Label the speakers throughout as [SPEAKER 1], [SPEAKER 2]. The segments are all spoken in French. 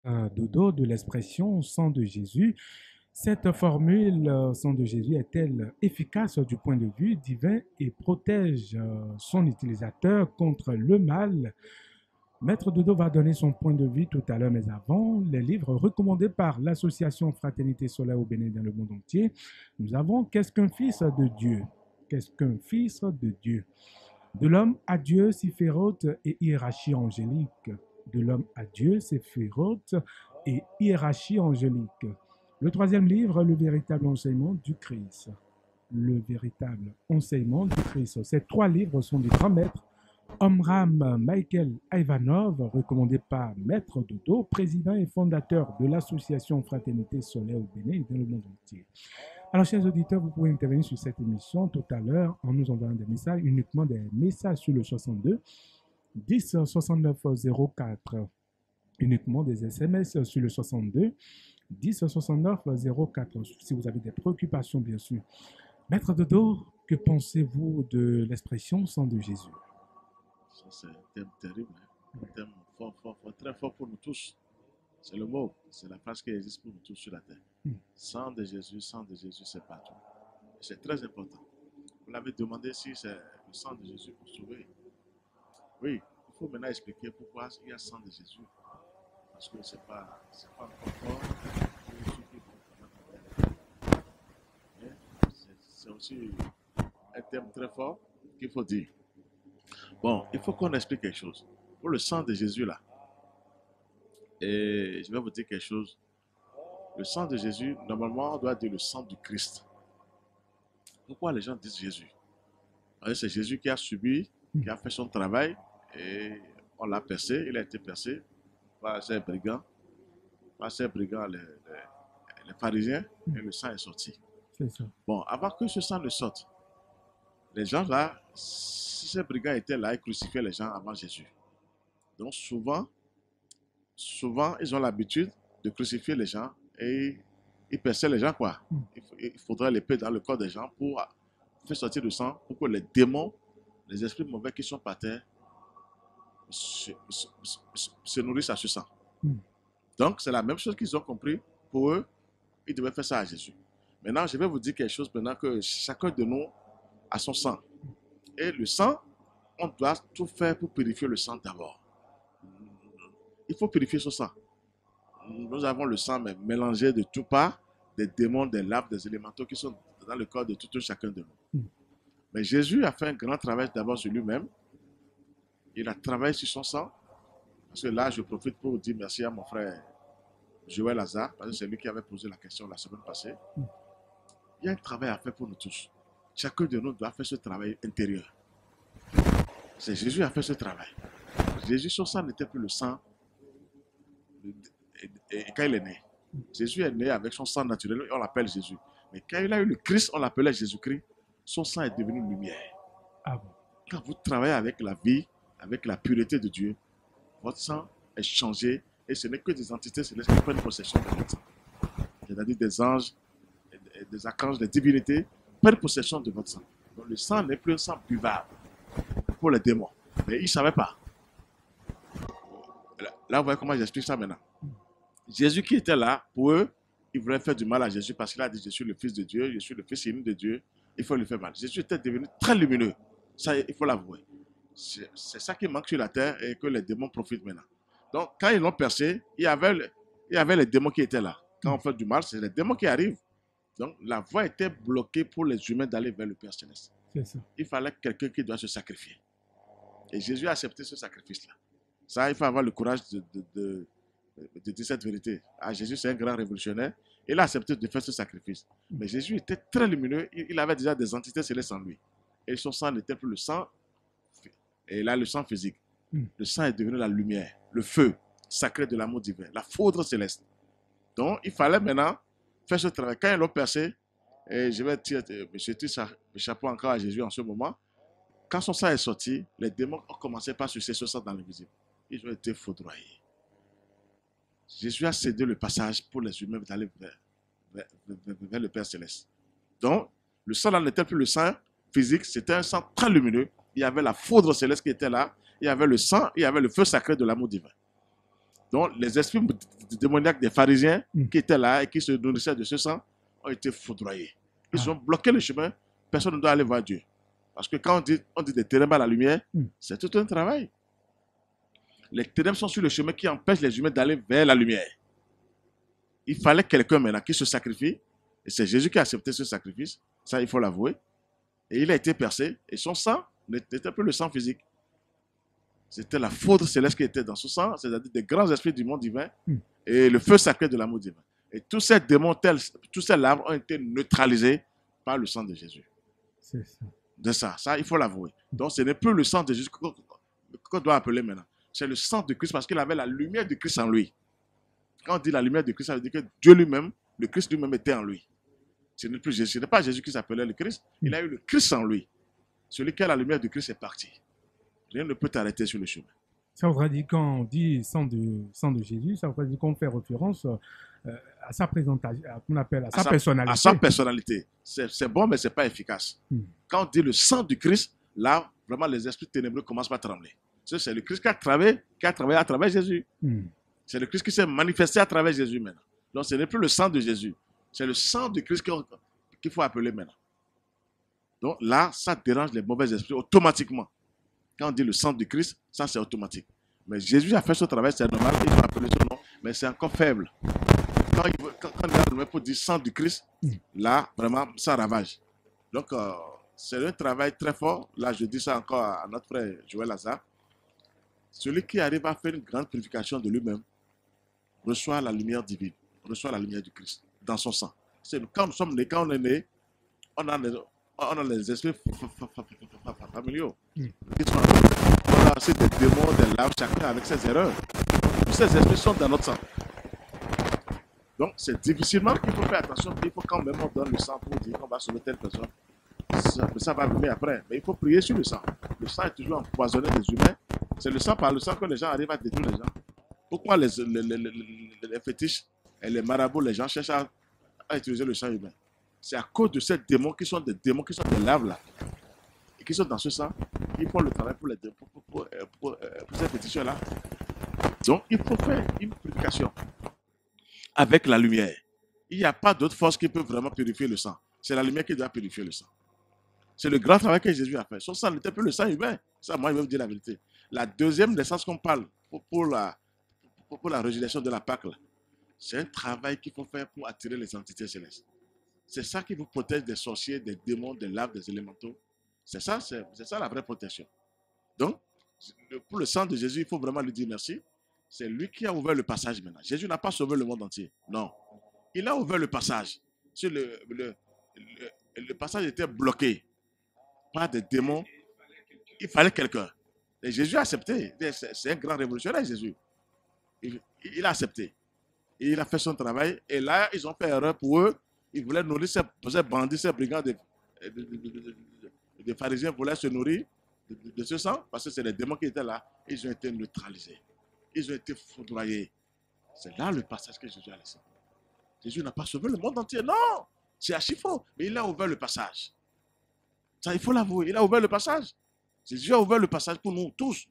[SPEAKER 1] Dodo de l'expression sang de Jésus. Cette formule sang de Jésus est-elle efficace du point de vue divin et protège son utilisateur contre le mal? Maître Dodo va donner son point de vue tout à l'heure, mais avant, les livres recommandés par l'association Fraternité Solaire au Bénin dans le monde entier. Nous avons Qu'est-ce qu'un fils de Dieu? Qu'est-ce qu'un fils de Dieu? De l'homme à Dieu, Séphiroth et hiérarchie angélique. De l'homme à Dieu, Séphiroth et hiérarchie angélique. Le troisième livre, le véritable enseignement du Christ. Le véritable enseignement du Christ. Ces trois livres sont des grands maîtres. Omram Michael Ivanov, recommandé par Maître Dodo, président et fondateur de l'association Fraternité Solaire au Bénin et dans le monde entier. Alors, chers auditeurs, vous pouvez intervenir sur cette émission tout à l'heure en nous envoyant des messages, uniquement des messages sur le 62 10 69 04, uniquement des SMS sur le 62 10 69 04, si vous avez des préoccupations, bien sûr. Maître Dodo, que pensez-vous de l'expression sang de Jésus?
[SPEAKER 2] Ça, c'est un thème terrible, hein? Un thème fort, fort, fort, très fort pour nous tous. C'est le mot, c'est la phrase qui existe pour nous tous sur la terre. Sang de Jésus, c'est partout. C'est très important. Vous l'avez demandé si c'est le sang de Jésus pour sauver. Oui, il faut maintenant expliquer pourquoi il y a sang de Jésus. Parce que c'est pas encore fort pour ceux qui vont commettre. Mais c'est aussi un thème très fort qu'il faut dire. Bon, il faut qu'on explique quelque chose. Pour le sang de Jésus là, et je vais vous dire quelque chose. Le sang de Jésus, normalement, on doit dire le sang du Christ. Pourquoi les gens disent Jésus? Parce que c'est Jésus qui a subi, qui a fait son travail, et on l'a percé, il a été percé par ces brigands, les pharisiens, et le sang est sorti.
[SPEAKER 1] C'est ça.
[SPEAKER 2] Bon, avant que ce sang ne sorte, les gens là, si ces brigands étaient là, ils crucifiaient les gens avant Jésus. Donc souvent, ils ont l'habitude de crucifier les gens et ils perçaient les gens, quoi. Il faudrait l'épée dans le corps des gens pour faire sortir le sang, pour que les démons, les esprits mauvais qui sont par terre, se nourrissent à ce sang. Donc, c'est la même chose qu'ils ont compris. Pour eux, ils devaient faire ça à Jésus. Maintenant, je vais vous dire quelque chose maintenant que chacun de nous a son sang. Et le sang, on doit tout faire pour purifier le sang d'abord. Il faut purifier ce sang. Nous avons le sang mélangé de tout part, des démons, des larves, des élémentaux qui sont dans le corps de tout un chacun de nous. Mais Jésus a fait un grand travail d'abord sur lui-même. Il a travaillé sur son sang. Parce que là, je profite pour dire merci à mon frère Joël Lazare, parce que c'est lui qui avait posé la question la semaine passée. Il y a un travail à faire pour nous tous. Chacun de nous doit faire ce travail intérieur. C'est Jésus qui a fait ce travail. Jésus, son sang n'était plus le sang. Et quand il est né, Jésus est né avec son sang naturel, on l'appelle Jésus. Mais quand il a eu le Christ, on l'appelait Jésus-Christ. Son sang est devenu lumière.
[SPEAKER 1] Ah bon?
[SPEAKER 2] Quand vous travaillez avec la vie, avec la pureté de Dieu, votre sang est changé et ce n'est que des entités célestes qui prennent possession de votre sang. C'est-à-dire des anges, des archanges, des divinités prennent possession de votre sang. Donc le sang n'est plus un sang buvable pour les démons. Mais ils ne savaient pas. Là, vous voyez comment j'explique ça maintenant. Jésus qui était là, pour eux, ils voulaient faire du mal à Jésus parce qu'il a dit, je suis le Fils de Dieu, je suis le Fils unique de Dieu, il faut lui faire mal. Jésus était devenu très lumineux. Ça, il faut l'avouer. C'est ça qui manque sur la terre et que les démons profitent maintenant. Donc, quand ils l'ont percé, il y avait les démons qui étaient là. Quand on fait du mal, c'est les démons qui arrivent. Donc, la voie était bloquée pour les humains d'aller vers le Père Céleste. Il fallait quelqu'un qui doit se sacrifier. Et Jésus a accepté ce sacrifice-là. Ça, il faut avoir le courage de dire cette vérité. Ah, Jésus, c'est un grand révolutionnaire. Il a accepté de faire ce sacrifice. Mais Jésus était très lumineux. Il avait déjà des entités célestes en lui. Et son sang n'était plus le sang. Et là, le sang physique. Le sang est devenu la lumière, le feu sacré de l'amour divin, la foudre céleste. Donc, il fallait maintenant faire ce travail. Quand ils l'ont percé, et je tire le chapeau encore à Jésus en ce moment, quand son sang est sorti, les démons ont commencé par sucer ce sang dans l'invisible. Ils ont été foudroyés. Jésus a cédé le passage pour les humains d'aller vers le Père Céleste. Donc, le sang là n'était plus le sang physique, c'était un sang très lumineux. Il y avait la foudre céleste qui était là, il y avait le sang, il y avait le feu sacré de l'amour divin. Donc, les esprits démoniaques des pharisiens qui étaient là et qui se nourrissaient de ce sang ont été foudroyés. Ils ont bloqué le chemin. Personne ne doit aller voir Dieu. Parce que quand on dit des ténèbres à la lumière, c'est tout un travail. Les ténèbres sont sur le chemin qui empêche les humains d'aller vers la lumière. Il fallait quelqu'un maintenant qui se sacrifie. Et c'est Jésus qui a accepté ce sacrifice. Ça, il faut l'avouer. Et il a été percé. Et son sang n'était plus le sang physique. C'était la foudre céleste qui était dans son sang, c'est-à-dire des grands esprits du monde divin et le feu sacré de l'amour divin. Et tous ces démons, tous ces larves ont été neutralisés par le sang de Jésus.
[SPEAKER 1] C'est ça.
[SPEAKER 2] De ça, il faut l'avouer. Donc, ce n'est plus le sang de Jésus qu'on doit appeler maintenant. C'est le sang de Christ parce qu'il avait la lumière de Christ en lui. Quand on dit la lumière de Christ, ça veut dire que Dieu lui-même, le Christ lui-même était en lui. Ce n'est plus Jésus, ce n'est pas Jésus qui s'appelait le Christ. Il a eu le Christ en lui. Celui qui a la lumière de Christ est parti. Rien ne peut t'arrêter sur le chemin.
[SPEAKER 1] Ça voudrait dire quand on dit sang de Jésus, ça voudrait dire qu'on fait référence à sa présentation, qu'on appelle à sa personnalité.
[SPEAKER 2] À sa personnalité. C'est bon, mais ce n'est pas efficace. Quand on dit le sang du Christ, là, vraiment, les esprits ténébreux commencent par trembler. C'est le Christ qui a travaillé à travers Jésus. C'est le Christ qui s'est manifesté à travers Jésus maintenant. Donc, ce n'est plus le sang de Jésus. C'est le sang du Christ qu'il faut appeler maintenant. Donc là, ça dérange les mauvais esprits automatiquement. Quand on dit le sang du Christ, ça c'est automatique. Mais Jésus a fait ce travail, c'est normal, il faut appeler son nom, mais c'est encore faible. Quand il a le même pour dire sang du Christ, là, vraiment, ça ravage. Donc, c'est un travail très fort. Là, je dis ça encore à notre frère Joël Lazare. Celui qui arrive à faire une grande purification de lui-même reçoit la lumière divine, reçoit la lumière du Christ dans son sang. Quand nous sommes nés, quand on est né, on a les esprits familiaux. On a aussi des démons, des larves, chacun avec ses erreurs. Tous ces esprits sont dans notre sang. Donc, c'est difficilement qu'il faut faire attention. Il faut quand même on donne le sang pour dire qu'on va sauver telle personne. Ça va venir après. Mais il faut prier sur le sang. Le sang est toujours empoisonné des humains. C'est le sang par le sang que les gens arrivent à détruire les gens. Pourquoi les fétiches et les marabouts, les gens cherchent à utiliser le sang humain? C'est à cause de ces démons qui sont des larves là. Et qui sont dans ce sang. Ils font le travail pour ces féticheurs-là. Donc, il faut faire une purification avec la lumière. Il n'y a pas d'autre force qui peut vraiment purifier le sang. C'est la lumière qui doit purifier le sang. C'est le grand travail que Jésus a fait. Son sang n'était plus le sang humain. Ça, moi, je vais vous dire la vérité. La deuxième naissance qu'on parle pour la résurrection de la Pâque, c'est un travail qu'il faut faire pour attirer les entités célestes. C'est ça qui vous protège des sorciers, des démons, des larves, des élémentaux. C'est ça la vraie protection. Donc, pour le sang de Jésus, il faut vraiment lui dire merci. C'est lui qui a ouvert le passage maintenant. Jésus n'a pas sauvé le monde entier. Non. Il a ouvert le passage. Le passage était bloqué par des démons. Il fallait quelqu'un. Et Jésus a accepté. C'est un grand révolutionnaire, Jésus. Il a accepté. Et il a fait son travail. Et là, ils ont fait erreur pour eux. Ils voulaient nourrir ces bandits, ces brigands des pharisiens voulaient se nourrir de ce sang parce que c'est les démons qui étaient là. Ils ont été neutralisés. Ils ont été foudroyés. C'est là le passage que Jésus a laissé. Jésus n'a pas sauvé le monde entier. Non, c'est archi faux. Mais il a ouvert le passage. Ça, il faut l'avouer. Il a ouvert le passage. Jésus a ouvert le passage pour nous tous.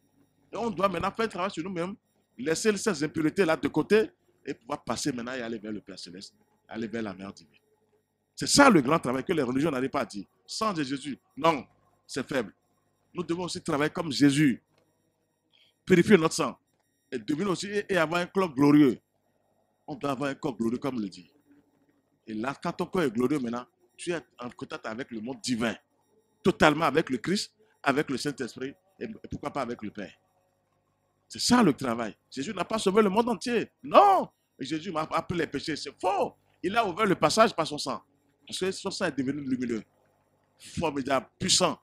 [SPEAKER 2] Et on doit maintenant faire un travail sur nous-mêmes, laisser ces impuretés-là de côté et pouvoir passer maintenant et aller vers le Père Céleste, aller vers la mère divine. C'est ça le grand travail que les religions n'arrivent pas à dire. Sans Jésus, non, c'est faible. Nous devons aussi travailler comme Jésus. Purifier notre sang. Et devenir aussi et avoir un corps glorieux. On doit avoir un corps glorieux comme on le dit. Et là, quand ton corps est glorieux maintenant, tu es en contact avec le monde divin. Totalement avec le Christ, avec le Saint-Esprit et pourquoi pas avec le Père. C'est ça le travail. Jésus n'a pas sauvé le monde entier. Non. Et Jésus m'a appelé les péchés. C'est faux. Il a ouvert le passage par son sang. Parce que son sang est devenu lumineux, formidable, puissant.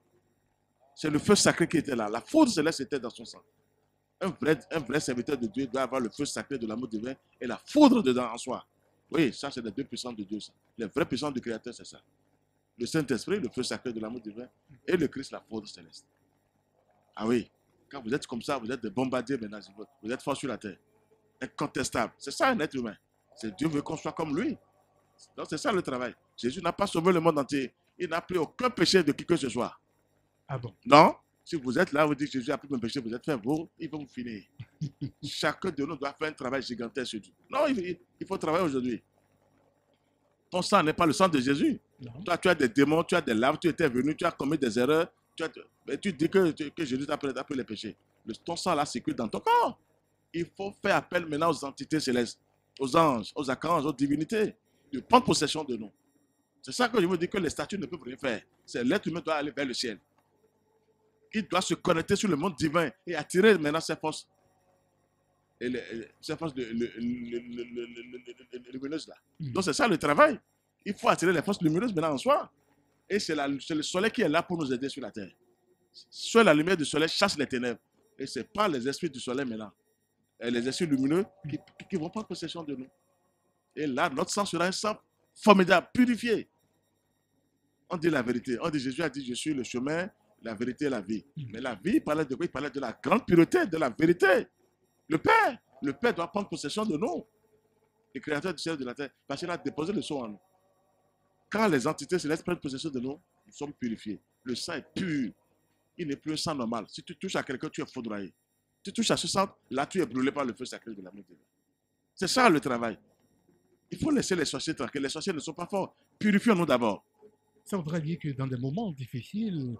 [SPEAKER 2] C'est le feu sacré qui était là. La foudre céleste était dans son sang. Un vrai serviteur de Dieu doit avoir le feu sacré de l'amour divin et la foudre dedans en soi. Oui, ça c'est les deux puissances de Dieu. Ça. Les vraies puissances du Créateur, c'est ça. Le Saint-Esprit, le feu sacré de l'amour divin, et le Christ, la foudre céleste. Ah oui, quand vous êtes comme ça, vous êtes des bombardiers maintenant. Vous êtes fort sur la terre. Incontestable. C'est ça un être humain. Dieu veut qu'on soit comme lui. Donc c'est ça le travail. Jésus n'a pas sauvé le monde entier. Il n'a pris aucun péché de qui que ce soit.
[SPEAKER 1] Ah bon?
[SPEAKER 2] Non. Si vous êtes là, vous dites Jésus a pris mon péché, vous êtes fait vous, il va vous finir. Chacun de nous doit faire un travail gigantesque sur Dieu. Non, il faut travailler aujourd'hui. Ton sang n'est pas le sang de Jésus.
[SPEAKER 1] Non.
[SPEAKER 2] Toi, tu as des démons, tu as des larves, tu étais venu, tu as commis des erreurs. Mais tu dis que Jésus t'a pris les péchés. Ton sang là circule dans ton corps. Il faut faire appel maintenant aux entités célestes, aux anges, aux archanges, aux divinités, de prendre possession de nous. C'est ça que je veux dire que les statues ne peuvent rien faire. C'est l'être humain doit aller vers le ciel. Il doit se connecter sur le monde divin et attirer maintenant ses forces. Et ces forces lumineuses là. Donc c'est ça le travail. Il faut attirer les forces lumineuses maintenant en soi. Et c'est le soleil qui est là pour nous aider sur la terre. Seule la lumière du soleil chasse les ténèbres. Et ce n'est pas les esprits du soleil maintenant. Et les esprits lumineux qui vont prendre possession de nous. Et là, notre sang sera un sang formidable, purifié. On dit la vérité. On dit Jésus a dit je suis le chemin, la vérité et la vie. Mais la vie, il parlait de quoi? Il parlait de la grande pureté, de la vérité. Le Père doit prendre possession de nous. Le Créateur du ciel et de la terre. Parce qu'il a déposé le sang en nous. Quand les entités célestes prennent possession de nous, nous sommes purifiés. Le sang est pur. Il n'est plus un sang normal. Si tu touches à quelqu'un, tu es foudroyé. Tu touches à ce sang, là tu es brûlé par le feu sacré de l'amour divin. C'est ça le travail. Il faut laisser les sorciers tranquilles. Les sorciers ne sont pas forts. Purifions-nous d'abord.
[SPEAKER 1] Ça voudrait dire que dans des moments difficiles,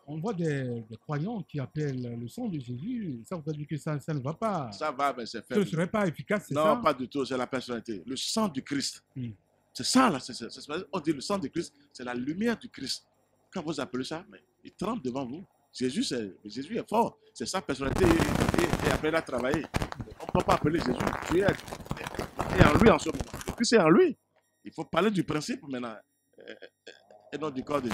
[SPEAKER 1] on voit des croyants qui appellent le sang de Jésus. Ça voudrait dire que ça ne va pas.
[SPEAKER 2] Ça va, mais c'est
[SPEAKER 1] Ce
[SPEAKER 2] fait.
[SPEAKER 1] ne serait pas efficace, c'est ça?
[SPEAKER 2] Non, pas du tout. C'est la personnalité. Le sang du Christ. C'est ça, là. On dit le sang du Christ, c'est la lumière du Christ. Quand vous appelez ça, mais il tremble devant vous. Jésus est fort. C'est sa personnalité et après il a travaillé. On ne peut pas appeler Jésus. Dieu est en lui en ce moment. Le Christ est en lui. Il faut parler du principe maintenant. Et non du corps de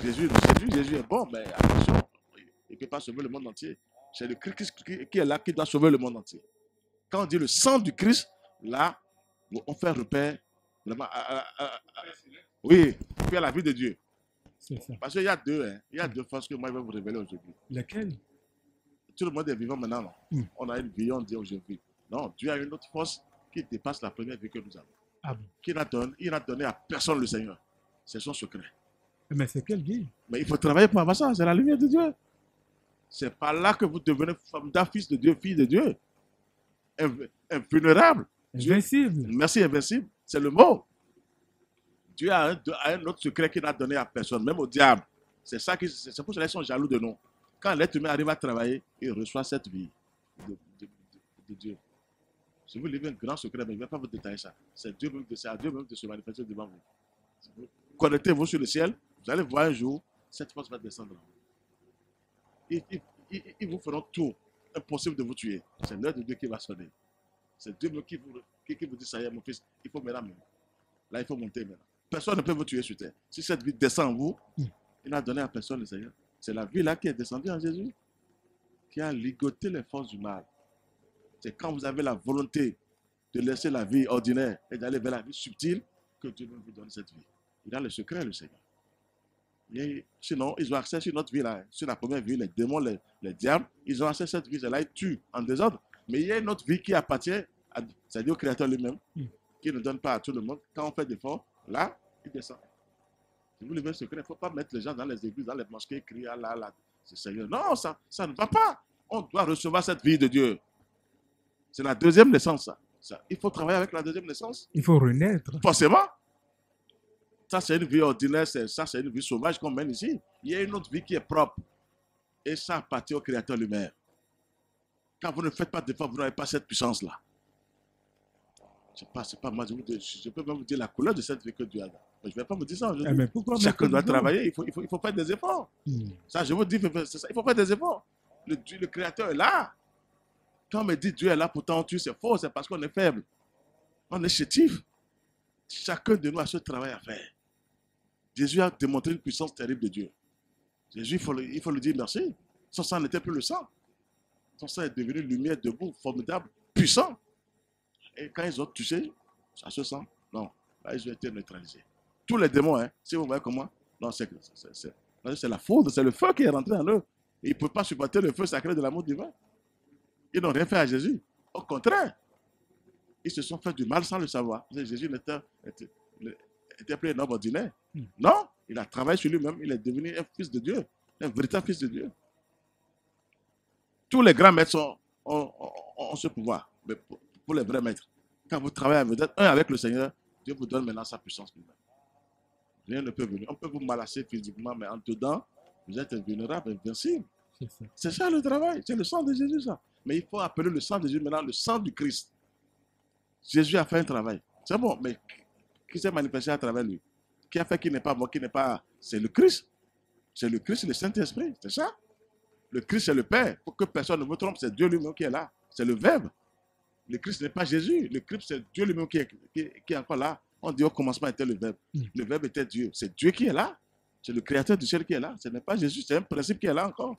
[SPEAKER 2] Jésus. Jésus est bon, mais attention, il ne peut pas sauver le monde entier. C'est le Christ qui est là, qui doit sauver le monde entier. Quand on dit le sang du Christ, là, on fait repère vraiment oui, puis à la vie de Dieu.
[SPEAKER 1] C'est ça.
[SPEAKER 2] Parce qu'il y a deux forces que moi je vais vous révéler aujourd'hui.
[SPEAKER 1] Lesquelles?
[SPEAKER 2] Tout le monde est vivant maintenant. Non? On a une vie, on dit aujourd'hui. Non, Dieu a une autre force qui dépasse la première vie que nous avons.
[SPEAKER 1] Ah bon?
[SPEAKER 2] Il n'a donné à personne le Seigneur. C'est son secret.
[SPEAKER 1] Mais c'est quelle vie?
[SPEAKER 2] Mais il faut travailler pour avoir ça. C'est la lumière de Dieu. C'est par là que vous devenez fils de Dieu, fille de Dieu. Invulnérable.
[SPEAKER 1] Invincible.
[SPEAKER 2] Merci, invincible. C'est le mot. Dieu a un autre secret qu'il n'a donné à personne, même au diable. C'est pour cela qu'ils sont jaloux de nous. Quand l'être humain arrive à travailler, il reçoit cette vie de Dieu. Je vous livre un grand secret, mais je ne vais pas vous détailler ça. C'est à Dieu même de se manifester devant vous. Connectez-vous sur le ciel, vous allez voir un jour, cette force va descendre. Ils vous feront tout, impossible de vous tuer. C'est l'heure de Dieu qui va sonner. C'est Dieu qui vous dit, ça y est, mon fils, il faut maintenant. Là, il faut monter maintenant. Personne ne peut vous tuer sur terre. Si cette vie descend en vous, il n'a donné à personne le Seigneur. C'est la vie là qui est descendue en Jésus, qui a ligoté les forces du mal. C'est quand vous avez la volonté de laisser la vie ordinaire et d'aller vers la vie subtile que Dieu vous donne cette vie. Il a le secret, le Seigneur. Sinon, ils ont accès sur notre vie là. Sur la première vie, les démons, les diables, ils ont accès à cette vie là, ils tuent en désordre. Mais il y a une autre vie qui appartient, c'est-à-dire au Créateur lui-même, qui ne donne pas à tout le monde. Quand on fait des efforts, là, il descend. Si vous voulez un secret, il ne faut pas mettre les gens dans les églises, dans les mosquées, crier là, c'est Seigneur. Non, ça ne va pas. On doit recevoir cette vie de Dieu. C'est la deuxième naissance, ça. Il faut travailler avec la deuxième naissance.
[SPEAKER 1] Il faut renaître.
[SPEAKER 2] Forcément. Ça, c'est une vie ordinaire, ça, c'est une vie sauvage qu'on mène ici. Il y a une autre vie qui est propre. Et ça appartient au Créateur lui-même. Quand vous ne faites pas d'efforts, vous n'avez pas cette puissance-là. C'est pas moi, je peux même vous dire la couleur de cette vie que Dieu a. Mais je ne vais pas vous dire ça aujourd'hui.
[SPEAKER 1] Mais pourquoi
[SPEAKER 2] chacun doit travailler, il faut faire des efforts. Ça, je vous dis, il faut faire des efforts. Le Créateur est là. Quand on me dit Dieu est là, pourtant on tue, c'est faux, c'est parce qu'on est faible. On est chétif. Chacun de nous a ce travail à faire. Jésus a démontré une puissance terrible de Dieu. Jésus, il faut lui dire merci. Son sang n'était plus le sang. Son sang est devenu lumière debout, formidable, puissant. Et quand ils ont touché à ce sang, non, là ils ont été neutralisés. Tous les démons, si vous voyez comment, non, c'est la foudre, c'est le feu qui est rentré en eux. Et ils ne peuvent pas supporter le feu sacré de l'amour divin. Ils n'ont rien fait à Jésus. Au contraire, ils se sont fait du mal sans le savoir. Jésus était plus un homme ordinaire. Non, il a travaillé sur lui-même, il est devenu un fils de Dieu. Un véritable fils de Dieu. Tous les grands maîtres ont ce pouvoir. Mais pour les vrais maîtres, quand vous travaillez, vous êtes un avec le Seigneur, Dieu vous donne maintenant sa puissance lui-même. Rien ne peut venir. On peut vous malasser physiquement, mais en dedans, vous êtes invulnérable, invincible. C'est ça le travail. C'est le sang de Jésus, ça. Mais il faut appeler le sang de Jésus maintenant le sang du Christ. Jésus a fait un travail. C'est bon, mais qui s'est manifesté à travers lui? Qui a fait qu'il n'est pas mort, qui n'est pas... C'est le Christ. C'est le Christ, le Saint-Esprit. C'est ça. Le Christ, c'est le Père. Pour que personne ne me trompe, c'est Dieu lui-même qui est là. C'est le Verbe. Le Christ n'est pas Jésus. Le Christ, c'est Dieu lui-même qui est encore là. On dit au commencement était le Verbe. Le Verbe était Dieu. C'est Dieu qui est là. C'est le Créateur du ciel qui est là. Ce n'est pas Jésus. C'est un principe qui est là encore.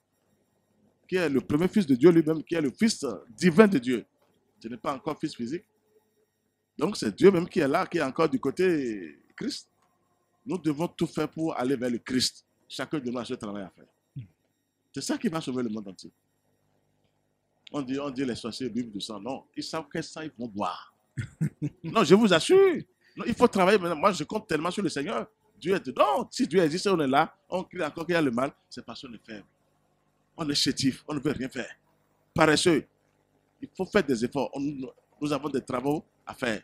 [SPEAKER 2] Qui est le premier fils de Dieu lui-même, qui est le fils divin de Dieu. Ce n'est pas encore fils physique. Donc c'est Dieu même qui est là, qui est encore du côté Christ. Nous devons tout faire pour aller vers le Christ. Chacun de nous a ce travail à faire. C'est ça qui va sauver le monde entier. On dit les sorciers vivent du sang. Non, ils savent quel sang ils vont boire. Non, je vous assure. Non, il faut travailler maintenant. Moi, je compte tellement sur le Seigneur. Dieu est dedans. Si Dieu existe, on est là. On crie encore qu'il y a le mal. C'est parce qu'on est faible. On est chétif. On ne veut rien faire. Paresseux. Il faut faire des efforts. Nous avons des travaux à faire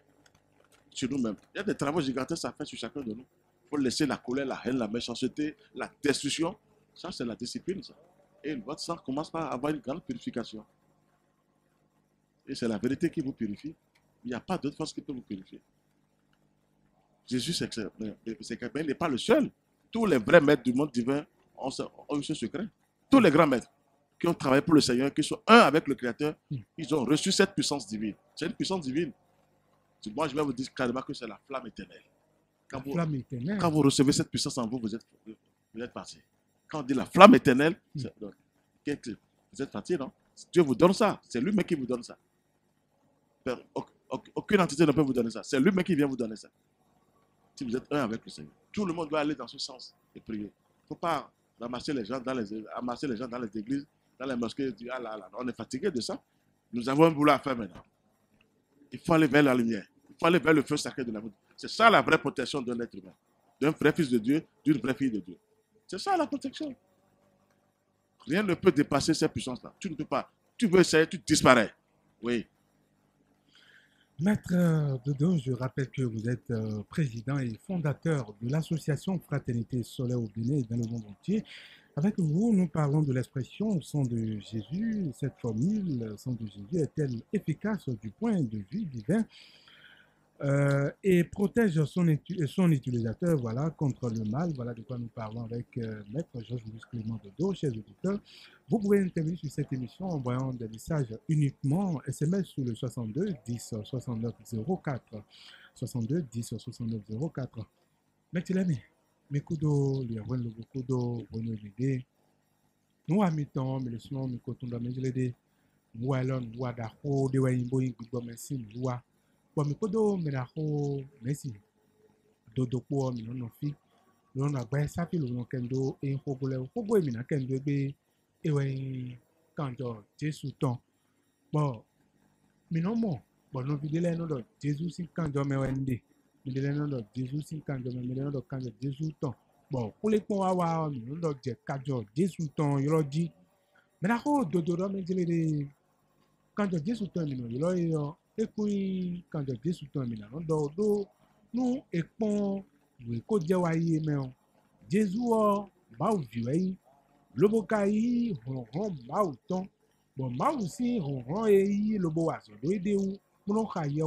[SPEAKER 2] sur nous-mêmes. Il y a des travaux gigantesques à faire sur chacun de nous. Il faut laisser la colère, la haine, la méchanceté, la destruction. Ça, c'est la discipline. Ça. Et votre sang commence par avoir une grande purification. Et c'est la vérité qui vous purifie. Il n'y a pas d'autre force qui peut vous purifier. Jésus, c'est quelqu'un, il n'est pas le seul. Tous les vrais maîtres du monde divin ont eu ce secret. Tous les grands maîtres qui ont travaillé pour le Seigneur, qui sont un avec le Créateur, ils ont reçu cette puissance divine. C'est une puissance divine. Moi, je vais vous dire carrément que c'est la flamme éternelle. Quand vous recevez cette puissance en vous, vous êtes parti. Quand on dit la flamme éternelle, vous êtes parti, non? Dieu vous donne ça. C'est lui-même qui vous donne ça. Aucune entité ne peut vous donner ça. C'est lui-même qui vient vous donner ça. Si vous êtes un avec le Seigneur. Tout le monde doit aller dans ce sens et prier. Il ne faut pas ramasser les gens dans les églises, dans les mosquées et dire, ah là, on est fatigué de ça. Nous avons un boulot à faire maintenant. Il faut aller vers la lumière. Il faut aller vers le feu sacré de l'amour. C'est ça la vraie protection d'un être humain. D'un vrai fils de Dieu, d'une vraie fille de Dieu. C'est ça la protection. Rien ne peut dépasser cette puissance-là. Tu ne peux pas. Tu veux essayer, tu disparais. Oui.
[SPEAKER 1] Maître Dodo, je rappelle que vous êtes président et fondateur de l'association Fraternité Solaire au Bénin et dans le monde entier. Avec vous, nous parlons de l'expression sang de Jésus. Cette formule, sang de Jésus, est-elle efficace du point de vue divin et protège son utilisateur, voilà, contre le mal. Voilà de quoi nous parlons avec Maître Georges-Louis Clément Dodo, chers auditeurs. Vous pouvez intervenir sur cette émission en envoyant des messages uniquement SMS sur le 62 10 69 04. 62 10 69 04. Maître Lamy, Mekudo, Liawen Lobokudo, Bono Lide, nous à mi-temps, mais le son, Mikotonda Mejlede, Moualon, Wadaho, Dewaimbo, Gubo Messin, Loi. Bon, Mikodo, Menaho, Messi, Dodo, Minonofi, l'on a bien sapé le Kendo et Hogo et Mina Kendo, et quand Jésus temps. Bon, Minomo, bon, nous vidéos, non, Jésus, si quand je me wende, vidéos, Jésus, si quand je me wende, quand Jésus temps. Bon, pour les points, nous, Jésus temps, il a dit, mais là, Dodo, mais je l'ai quand Jésus temps, il a dit, et puis, quand Jésus temps, il a dit, nous, et pon, nous, ko Jawaï, mais Jésus, bah, vu, Lobokai, ronron, mauton, bon, mausi, ronron, et le boazo, de ou, mon cahier,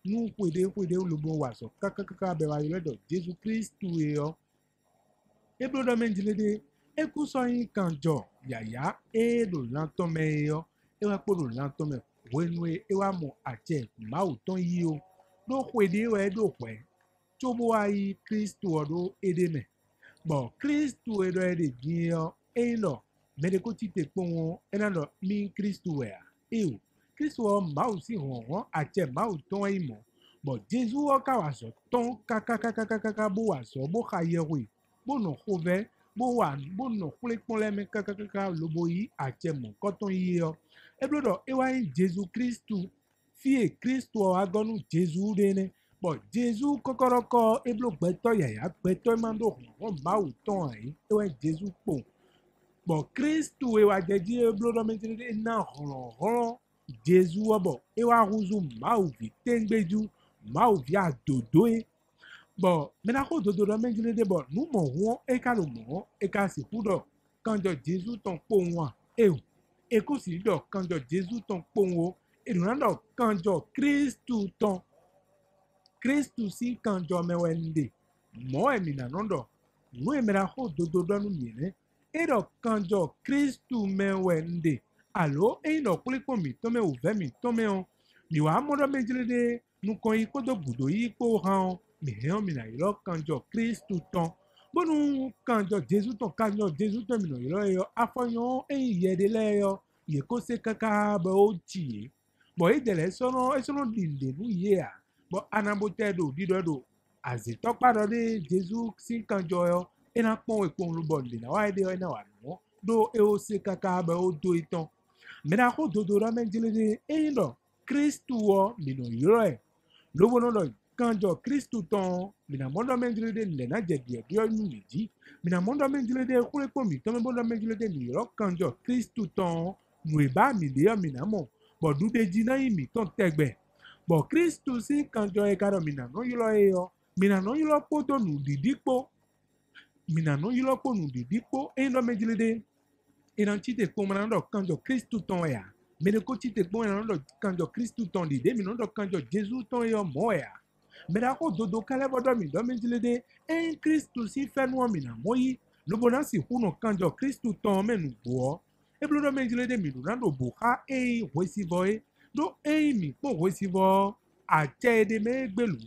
[SPEAKER 1] nous, le boazo, kaka, de Jésus-Christ, tout et bleu mendile, et coussin, kanjo, yaya, et le lantomeo, et la peau de lantome, wenwe, et wa mon ache, mauton yo, no, kwede, ouais, do, ouais, choboai, Christ, ou edeme. Bon, Christ, ou edeme, et non, mais de côté de pont, et non, mi Christou est. Et où? Christou, ma aussi, on a tient ma ou ton aimant. Bon, Jésus, au kawaso, ton kaka, boazo, bohayewi, bono hove, boan, bono, pour les kaka, le boyi, a tient mon coton yio. Et blodo, et ouais, Jésus Christou, fille Christou, a gonu Jésus dene. Bon, Jésus, kokoroko, et blo beto yaya, beto mando, on ma ou ton, et ouais, Jésus pont. Bon, Christou e wa dedi e blodo menjelede nan ron Jésus bon e wa ruzu ma ou vi tengbeju ma ou vi adodoe. Bon, maintenant ko dodo menjelede bon nous mon e ka lo mon e ka si pudo quand Jésus ton ponwa e ko si do quand Jésus ton ponwo e do nan quand Christou ton Christou si quand me wende mo e mina nondo no e mera ko dodo no mine e do kanjo Kristu me wende alo e no kuliko mi tome uve mi tome on mi wa modo menjelede nu kon yi kodo budo yi po han mi heon mi na ilo kanjo Kristu ton bonu kanjo Jesu ton mi no ilo yo afonyo e yede le yo ye ko se kaka ba o ti bo e dele sono dinde nu ye a bo anabote do dido azito pado de Jesu si kanjo yo ena pon ekpon lu bonde na wa ide na wa no do e o se kaka ba o do iton mena ko do ra menjelede e ndo Kristu o mi no yoro e lo bono do kanjo Kristu ton mi na mondo menjelede le na je die dio nu meji mi na mondo menjelede kule ko mi to me mondo menjelede mi yoro kanjo Kristu ton nu e ba mi de mi na mo bo du de jina yi mi ton tegbe bo Kristu si kanjo e karo mi na no yoro e yo mi na no yoro poto nu didikpo mina no yilo ko nu didikpo e ndo menjelede e nan chite ko mana ndo kanjo Kristu ton ya mene ko chite ko mana ndo kanjo Kristu ton de mi ndo kanjo Jesu ton yo moya mera ko dodo kale bodo mi ndo menjelede e Kristu si fenu mina moyi no bonasi huno kanjo Kristu ton menu bo e blodo menjelede mi ndo buka e hosi boy do e mi ko hosi bo a chede me gbelu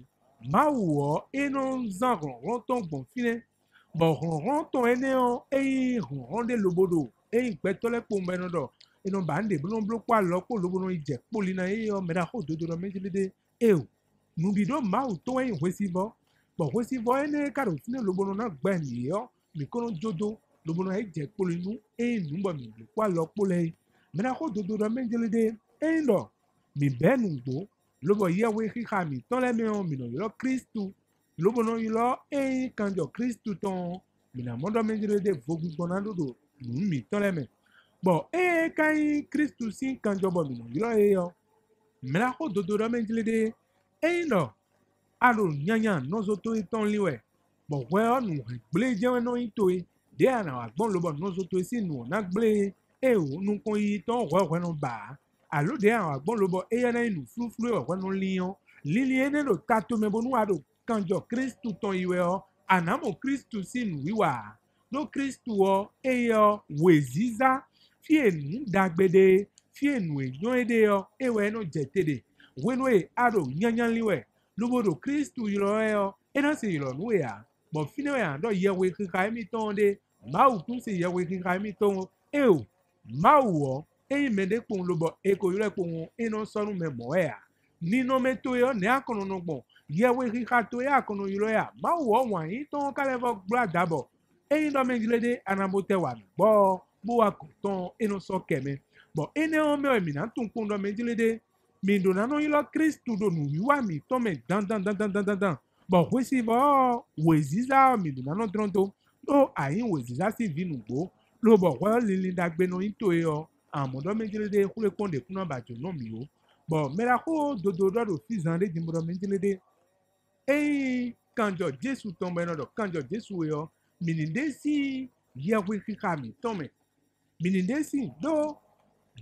[SPEAKER 1] mawo e no zangon ronton bon fine bon ron ton ene on e ron de lobodo e petole pombe do e no bande blon kwa loko lobono ije polina e o mera ho dodo menjelede e o nu bido ma o to e hwesibo bon hwesibo ene karo fine lobono na gba ni yo mi kono jodo lobono e je polinu e nu bo mi kwa loko le mera ho dodo menjelede e ndo mi benu gbo lobo ye we khika mi ton le me on mi no yo Kristu lobono yilo e kanjo Kristu ton mina mondo menjelede vogu bonando do mi toleme bo e kai Kristu si kanjo bo mino yilo e yo mena ko dodo menjelede e no alo nyanya no zoto iton liwe bo we onu gble je no itoe de ana agbon lobo no zoto si nu na gble e o nu kon yi ton we no ba alo de ana agbon lobo e yana inu fluflu we no lion lili ene lo tato me bonu ado kanjo Kristu ton iwe o anamo Kristu sinu wiwa no Kristu o eyo weziza fienu dagbede fienu eyon ede o ewe no jetede weno e ado nyanyanliwe lobodo Kristu yiro eyo ena se yiro nu ya bo fine ya ndo yewe kika mi ton de ma u tun se yewe kika mi ton o ma u e mede pon lobo e ko yire pon eno sonu me mo ya nino meto yo ne akono no gbon yewe kika to ya kono yiro ya ma wo wan yi ton kale vo gba dabo e ndo menjelede anamote wa bo wa koton eno so keme bo ene o me mi na tun kun ndo menjelede mi do na no yilo Kristu do nu yiwa mi to me dan bo wesi bo weziza mi do na no tronto do ayin weziza si vinu gbo lo bo wa lili dagbe no into yo amodo menjelede kule konde kuna bajo no mi o bo mera ko dodo do fizande dimbo menjelede e kanjo Jesu tombe no do kanjo Jesu yo minindesi yewe kika mi tome minindesi do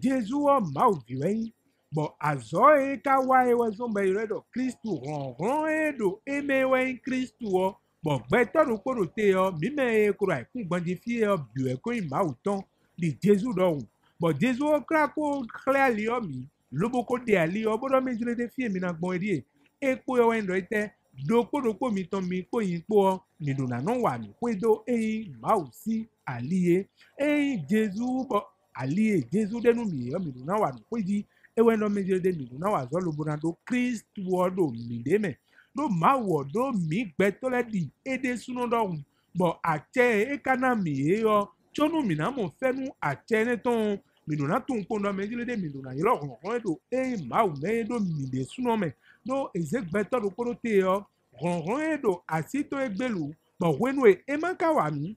[SPEAKER 1] Jesu o mau viwe bo azo e ka wa e zombe iredo Kristu ron edo emewe Kristu o bo gbeto ro koro te o mi me e kura kun gbandi fi o bi e ko mau ton di Jesu do bo Jesu o kra ko clearly o mi lobo ko de ali o bodo menjile de fi mi na gbon eri e po yo endo ite doko mi ton mi po yin po mi do na no wa mi po do e mau si aliye e Jesu bo aliye Jesu denu mi o mi do na wa mi po di ewe no menjile de mi do na wa zo lobo na do Kristu o do mi de me do ma wo do mi gbe to le di ede suno do bo ache e kana mi e yo chonu mi na mo fenu ache ne ton mi do na tun po no menjile de mi do na yilo ron do e ma o me do mi de suno me do ezegbeto do koro te yo ron do asito egbelu bo wenu e manka wa mi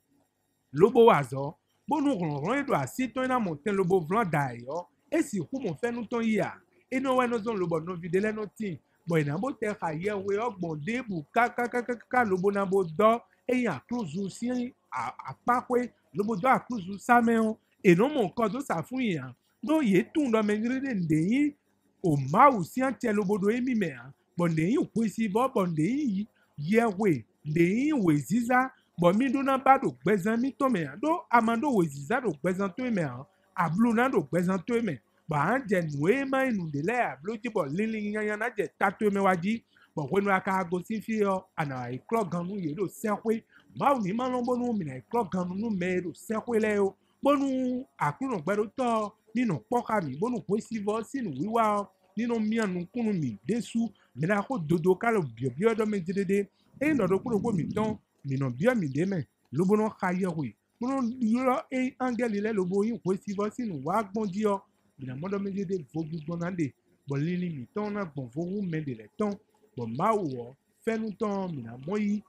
[SPEAKER 1] lobo wazo Bon, nous, on doit assis, na monter le beau blanc d'ailleurs. Et si vous m'en faites nous ton ya. Et nous, nous avons le bon, nous vidéo, nous ti. Bon, il y a un beau terre ailleurs, oui, bon, débou, le bon, na beau d'or. Et il y a toujours aussi, à part, oui, le beau d'or a toujours ça, mais on. Et non, mon corps, ça fouille, hein. Donc, il est tout dans mes grilles, au ma aussi, un tel le beau d'or, mais, hein. Bon, des ou possible, bon, des oui, des oui, ziza. Bon, mi do na ba do gbezan mi to me do amando weziza do gbezan to me ablu na do gbezan to me ba an je nu e ma inu de le ablu ti bo lili yan na je ta to me waji bo we nu aka go si fi o ana I clock gan nu ye do sekwe ma ni ma lo bo nu mi na I clock gan nu me do sekwe le o bo nu akunu gbe do to ninu poka mi bo nu po si vo sinu wiwa o ninu mi anu kunu mi desu mi na ko dodo ka lo bio do me dedede e no do kuro mi ton minɔ bia mi de mɛ lobono xa yɛwoe bono yɔrɔ e angɛli lɛ lobo yin ko si vɔ sinu wa gbɔn di yɔ mina mɔdɔ mi de vogu gbɔna de bɔn lili mi tɔn na gbɔn vogu mɛ de lɛ tɔn bɔn ma wɔ fɛnu tɔn mina mɔ yi.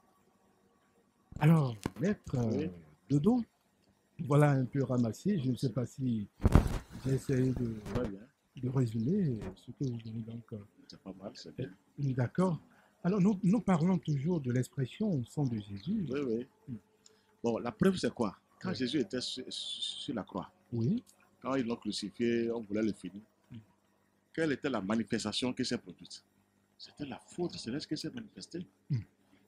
[SPEAKER 1] Alors, maître Dodo, voilà un peu ramassé. Je ne sais pas si j'ai essayé de résumer ce que vous venez donc.
[SPEAKER 2] C'est pas mal, c'est bien.
[SPEAKER 1] D'accord. Alors, nous parlons toujours de l'expression au sang de Jésus.
[SPEAKER 2] Oui, oui. Bon, la preuve, c'est quoi? Quand Jésus était sur la croix,
[SPEAKER 1] oui.
[SPEAKER 2] Quand ils l'ont crucifié, on voulait le finir. Quelle était la manifestation qui s'est produite? C'était la faute céleste qui s'est manifestée.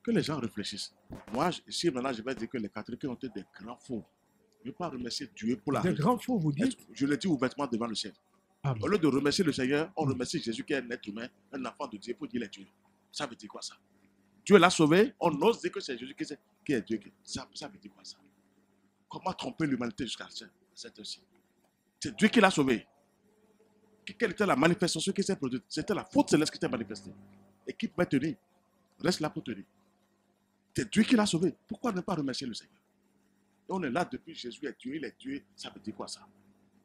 [SPEAKER 2] Que les gens réfléchissent. Moi, ici, maintenant, je vais dire que les catholiques ont été des grands faux. Je ne veux pas remercier Dieu pour la...
[SPEAKER 1] Des grands faux, vous dites?
[SPEAKER 2] Je le dis ouvertement devant le ciel.
[SPEAKER 1] Ah bon.
[SPEAKER 2] Au lieu de remercier le Seigneur, on remercie Jésus qui est un être humain, un enfant de Dieu, pour dire qu'il est Dieu. Ça veut dire quoi ça? Dieu l'a sauvé, on ose dire que c'est Jésus qui est Dieu. Ça veut dire quoi ça? Comment tromper l'humanité jusqu'à cette heure-ci? C'est Dieu qui l'a sauvé. Quelle était la manifestation qui s'est produite? C'était la faute céleste qui s'est manifestée. Et qui peut tenir? Reste là pour tenir. C'est Dieu qui l'a sauvé. Pourquoi ne pas remercier le Seigneur? Et on est là depuis Jésus est Dieu, il est Dieu. Ça veut dire quoi ça?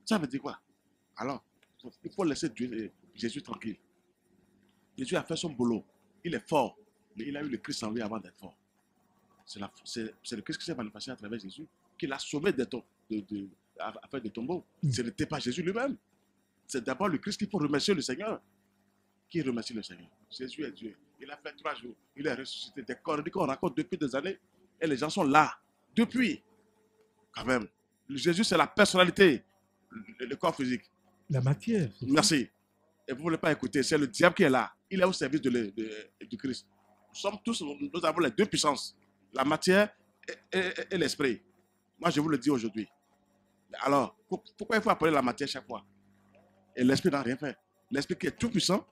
[SPEAKER 2] Ça veut dire quoi? Alors, il faut laisser Jésus tranquille. Jésus a fait son boulot. Il est fort. Mais il a eu le Christ en lui avant d'être fort. C'est le Christ qui s'est manifesté à travers Jésus, qui l'a sauvé afin de tombeau. Ce n'était pas Jésus lui-même. C'est d'abord le Christ qu'il faut remercier le Seigneur. Qui remercie le Seigneur? Jésus est Dieu. Il a fait 3 jours. Il est ressuscité. Des corps qu'on raconte depuis des années. Et les gens sont là. Depuis. Quand même. Jésus, c'est la personnalité. Le corps physique.
[SPEAKER 1] La matière.
[SPEAKER 2] Merci. Et vous ne voulez pas écouter. C'est le diable qui est là. Il est au service du Christ. Nous avons les deux puissances. La matière et l'esprit. Moi, je vous le dis aujourd'hui. Alors, pourquoi il faut appeler la matière chaque fois? Et l'esprit n'a rien fait. L'esprit qui est tout puissant,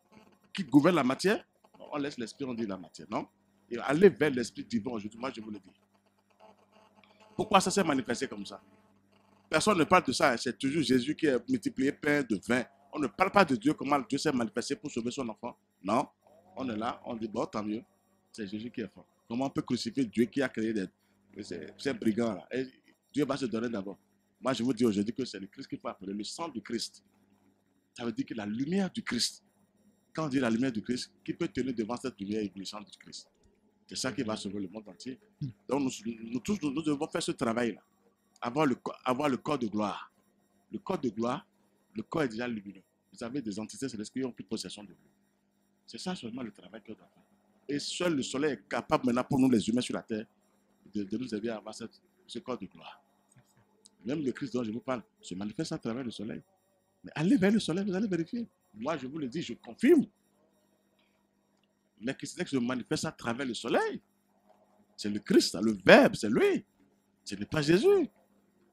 [SPEAKER 2] qui gouverne la matière, on laisse l'esprit, on dit la matière, non? Et aller vers l'esprit divin aujourd'hui, moi je vous le dis. Pourquoi ça s'est manifesté comme ça? Personne ne parle de ça, c'est toujours Jésus qui a multiplié pain de vin. On ne parle pas de Dieu, comment Dieu s'est manifesté pour sauver son enfant. Non, on est là, on dit, bon, tant mieux, c'est Jésus qui est fort. Comment on peut crucifier Dieu qui a créé ces brigands-là? Et Dieu va se donner d'abord. Moi je vous dis aujourd'hui que c'est le Christ qu'il faut appeler, le sang du Christ. Ça veut dire que la lumière du Christ, quand on dit la lumière du Christ, qui peut tenir devant cette lumière éblouissante du Christ? C'est ça qui va sauver le monde entier. Donc nous tous, nous devons faire ce travail-là. Avoir le corps de gloire. Le corps de gloire, le corps est déjà lumineux. Vous avez des entités célestes qui ont pris possession de vous. C'est ça seulement le travail qu'on doit faire. Et seul le soleil est capable maintenant pour nous les humains sur la terre de nous aider à avoir ce corps de gloire. Même le Christ dont je vous parle se manifeste à travers le soleil. Mais allez vers le soleil, vous allez vérifier. Moi, je vous le dis, je confirme. Mais Christ se manifeste à travers le soleil. C'est le Christ, le Verbe, c'est lui. Ce n'est pas Jésus.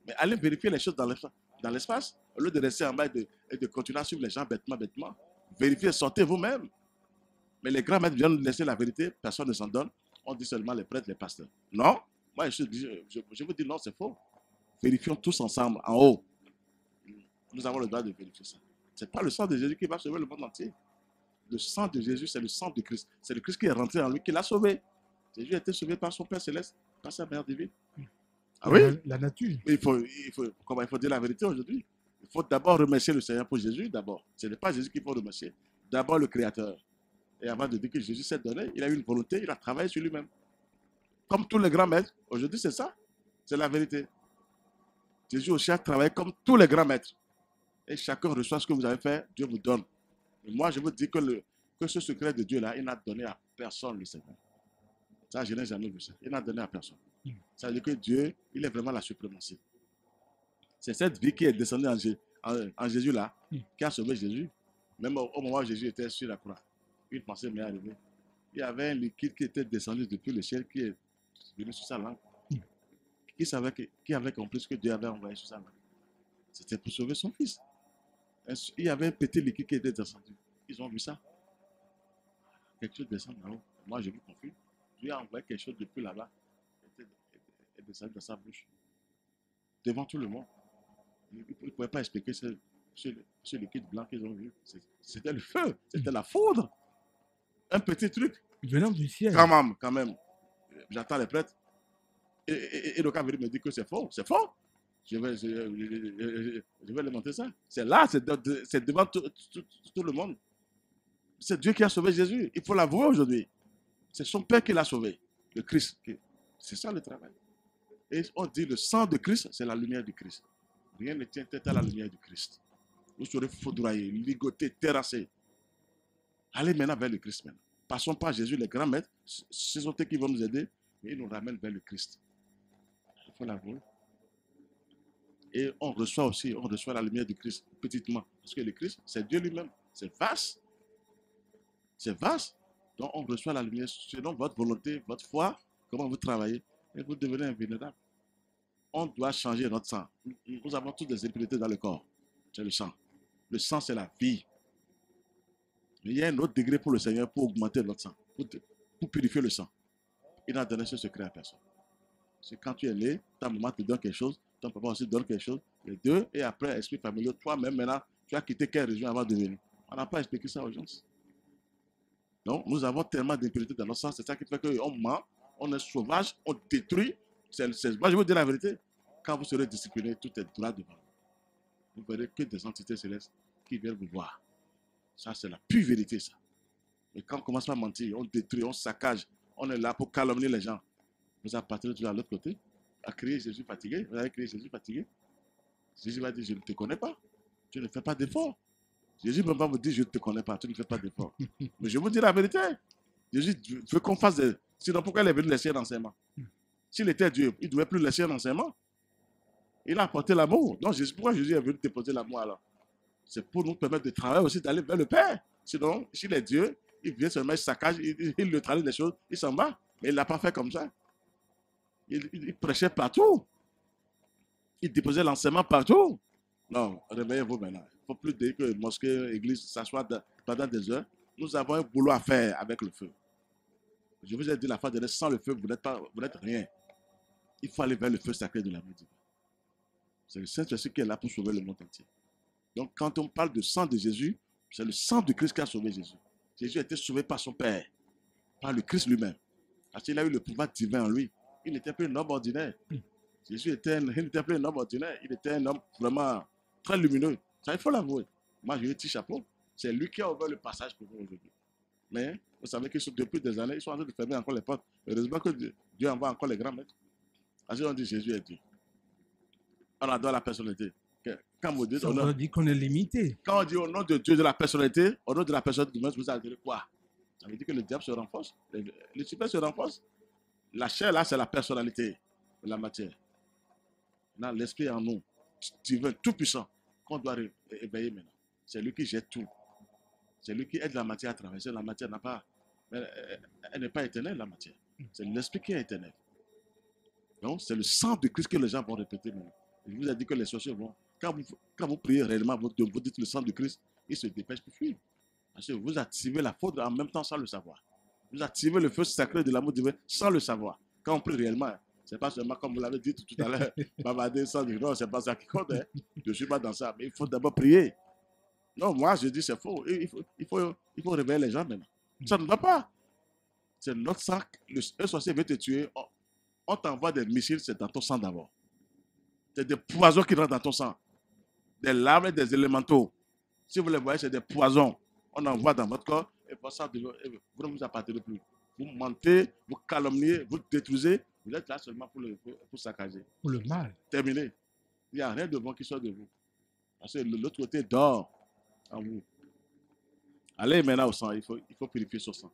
[SPEAKER 2] Mais allez vérifier les choses dans l'espace. Au lieu de rester en bas et de continuer à suivre les gens bêtement. Vérifiez, sortez vous-même. Mais les grands maîtres viennent nous laisser la vérité, personne ne s'en donne. On dit seulement les prêtres, les pasteurs. Non, moi je vous dis non, c'est faux. Vérifions tous ensemble, en haut. Nous avons le droit de vérifier ça. Ce n'est pas le sang de Jésus qui va sauver le monde entier. Le sang de Jésus, c'est le sang de Christ. C'est le Christ qui est rentré en lui, qui l'a sauvé. Jésus a été sauvé par son Père Céleste, par sa Mère divine. Ah oui?
[SPEAKER 1] La nature.
[SPEAKER 2] Mais il faut dire la vérité aujourd'hui. Il faut d'abord remercier le Seigneur pour Jésus, d'abord. Ce n'est pas Jésus qu'il faut remercier. D'abord le Créateur. Et avant de dire que Jésus s'est donné, il a eu une volonté, il a travaillé sur lui-même. Comme tous les grands maîtres, aujourd'hui c'est ça. C'est la vérité. Jésus aussi a travaillé comme tous les grands maîtres. Et chacun reçoit ce que vous avez fait, Dieu vous donne. Et moi, je vous dis que ce secret de Dieu-là, il n'a donné à personne le Seigneur. Ça, je n'ai jamais vu ça. Il n'a donné à personne. Ça veut dire que Dieu, il est vraiment la suprématie. C'est cette vie qui est descendue en Jésus-là, qui a sauvé Jésus. Même au moment où Jésus était sur la croix, une pensée m'est arrivée. Il y avait un liquide qui était descendu depuis le ciel, qui est venu sur sa langue. Qui avait compris ce que Dieu avait envoyé sur sa langue? C'était pour sauver son fils. Il y avait un petit liquide qui était descendu. Ils ont vu ça. Quelque chose descend là-haut. Moi, je me confus. Dieu a envoyé quelque chose depuis là-bas. Et descendu dans sa bouche. Devant tout le monde. Ils ne pouvaient pas expliquer ce liquide blanc qu'ils ont vu. C'était le feu. C'était la foudre. Un petit truc.
[SPEAKER 1] Venant du ciel.
[SPEAKER 2] Quand même. J'attends les prêtres. Et le cas me dit que c'est faux. C'est faux. Je vais lui montrer ça. C'est là, c'est devant tout le monde. C'est Dieu qui a sauvé Jésus. Il faut l'avouer aujourd'hui. C'est son Père qui l'a sauvé, le Christ. C'est ça le travail. Et on dit le sang de Christ, c'est la lumière du Christ. Rien ne tient tête à la lumière du Christ. Vous serez foudroyés, ligotés, terrassés. Allez maintenant vers le Christ maintenant. Passons par Jésus, les grands maîtres. Ce sont eux qui vont nous aider, mais ils nous ramènent vers le Christ. Il faut l'avouer. Et on reçoit la lumière du Christ petitement. Parce que le Christ, c'est Dieu lui-même. C'est vaste. C'est vaste. Donc on reçoit la lumière selon votre volonté, votre foi, comment vous travaillez, et vous devenez invulnérable. On doit changer notre sang. Nous avons toutes des impuretés dans le corps. C'est le sang. Le sang, c'est la vie. Mais il y a un autre degré pour le Seigneur pour augmenter notre sang, pour purifier le sang. Il n'a donné ce secret à personne. C'est quand tu es né, ta maman te donne quelque chose, ton papa aussi te donne quelque chose, les deux, et après, esprit familial, toi-même maintenant, tu as quitté quelle région avant de venir. On n'a pas expliqué ça aux gens. Donc, nous avons tellement d'impuretés dans notre sang, c'est ça qui fait qu'on ment, on est sauvage, on détruit. Moi, je vous dire la vérité, quand vous serez discipliné, tout est droit devant vous. Vous verrez que des entités célestes qui viennent vous voir. Ça, c'est la pure vérité, ça. Mais quand on commence à mentir, on détruit, on saccage, on est là pour calomnier les gens. Vous appartenez toujours à l'autre côté, à crier Jésus fatigué. Vous avez crié Jésus fatigué. Jésus va dire, je ne te connais pas. Tu ne fais pas d'effort. Jésus ne va pas vous dire, je ne te connais pas. Tu ne fais pas d'effort. Mais je vous dis la vérité. Jésus veut qu'on fasse des... Sinon, pourquoi il est venu laisser un enseignement? S'il était Dieu, il ne devait plus laisser un enseignement. Il a apporté l'amour. Donc, pourquoi Jésus est venu déposer l'amour alors? C'est pour nous permettre de travailler aussi, d'aller vers le Père. Sinon, s'il est Dieu, il vient seulement, il saccage, il neutralise les choses, il s'en va. Mais il ne l'a pas fait comme ça. Il prêchait partout. Il déposait l'enseignement partout. Non, réveillez-vous maintenant. Il ne faut plus dire que mosquée, église, s'asseoir pendant des heures. Nous avons un boulot à faire avec le feu. Je vous ai dit la fois dernière, sans le feu, vous n'êtes rien. Il faut aller vers le feu sacré de l'amour divin. C'est le Saint-Esprit qui est là pour sauver le monde entier. Donc, quand on parle du sang de Jésus, c'est le sang de Christ qui a sauvé Jésus. Jésus a été sauvé par son Père, par le Christ lui-même. Parce qu'il a eu le pouvoir divin en lui. Il n'était plus un homme ordinaire. Jésus n'était plus un homme ordinaire. Il était un homme vraiment très lumineux. Ça, il faut l'avouer. Moi, j'ai un petit chapeau. C'est lui qui a ouvert le passage pour vous aujourd'hui. Mais vous savez que depuis des années, ils sont en train de fermer encore les portes. Heureusement que Dieu envoie encore les grands maîtres. Parce qu'on dit Jésus est Dieu. On adore la personnalité. Quand vous dites,
[SPEAKER 1] on dit qu'on est limité.
[SPEAKER 2] Quand on dit au nom de Dieu de la personnalité, au nom de la personnalité de Dieu, vous allez dire quoi? Ça veut dire que le diable se renforce. Le super se renforce. La chair, là, c'est la personnalité de la matière. Là, l'esprit en nous, divin, tout puissant, qu'on doit éveiller maintenant. C'est lui qui jette tout. C'est lui qui aide la matière à traverser. La matière n'a pas... Elle n'est pas éternelle, la matière. C'est l'esprit qui est éternel. Donc, c'est le sang de Christ que les gens vont répéter maintenant. Je vous ai dit que les sorciers vont... Quand vous priez réellement, vous dites le sang de Christ, il se dépêche pour fuir. Parce que vous activez la faute en même temps sans le savoir. Vous activez le feu sacré de l'amour divin sans le savoir. Quand on prie réellement, ce n'est pas seulement comme vous l'avez dit tout à l'heure, bavarder sans dire non, ce n'est pas ça qui compte. Hein. Je ne suis pas dans ça, mais il faut d'abord prier. Non, moi je dis c'est faux. Il faut réveiller les gens maintenant. Ça ne va pas. C'est notre sang. Un sorcier veut te tuer. On t'envoie des missiles, c'est dans ton sang d'abord. C'est des poisons qui rentrent dans ton sang. Des larves et des élémentaux. Si vous les voyez, c'est des poisons. On envoie dans votre corps et pour ça, vous ne vous appartenez plus. Vous mentez, vous calomniez, vous détruisez. Vous êtes là seulement pour saccager.
[SPEAKER 1] Pour le mal.
[SPEAKER 2] Terminé. Il n'y a rien de bon qui sort de vous. Parce que l'autre côté dort en vous. Allez maintenant au sang, il faut purifier son sang.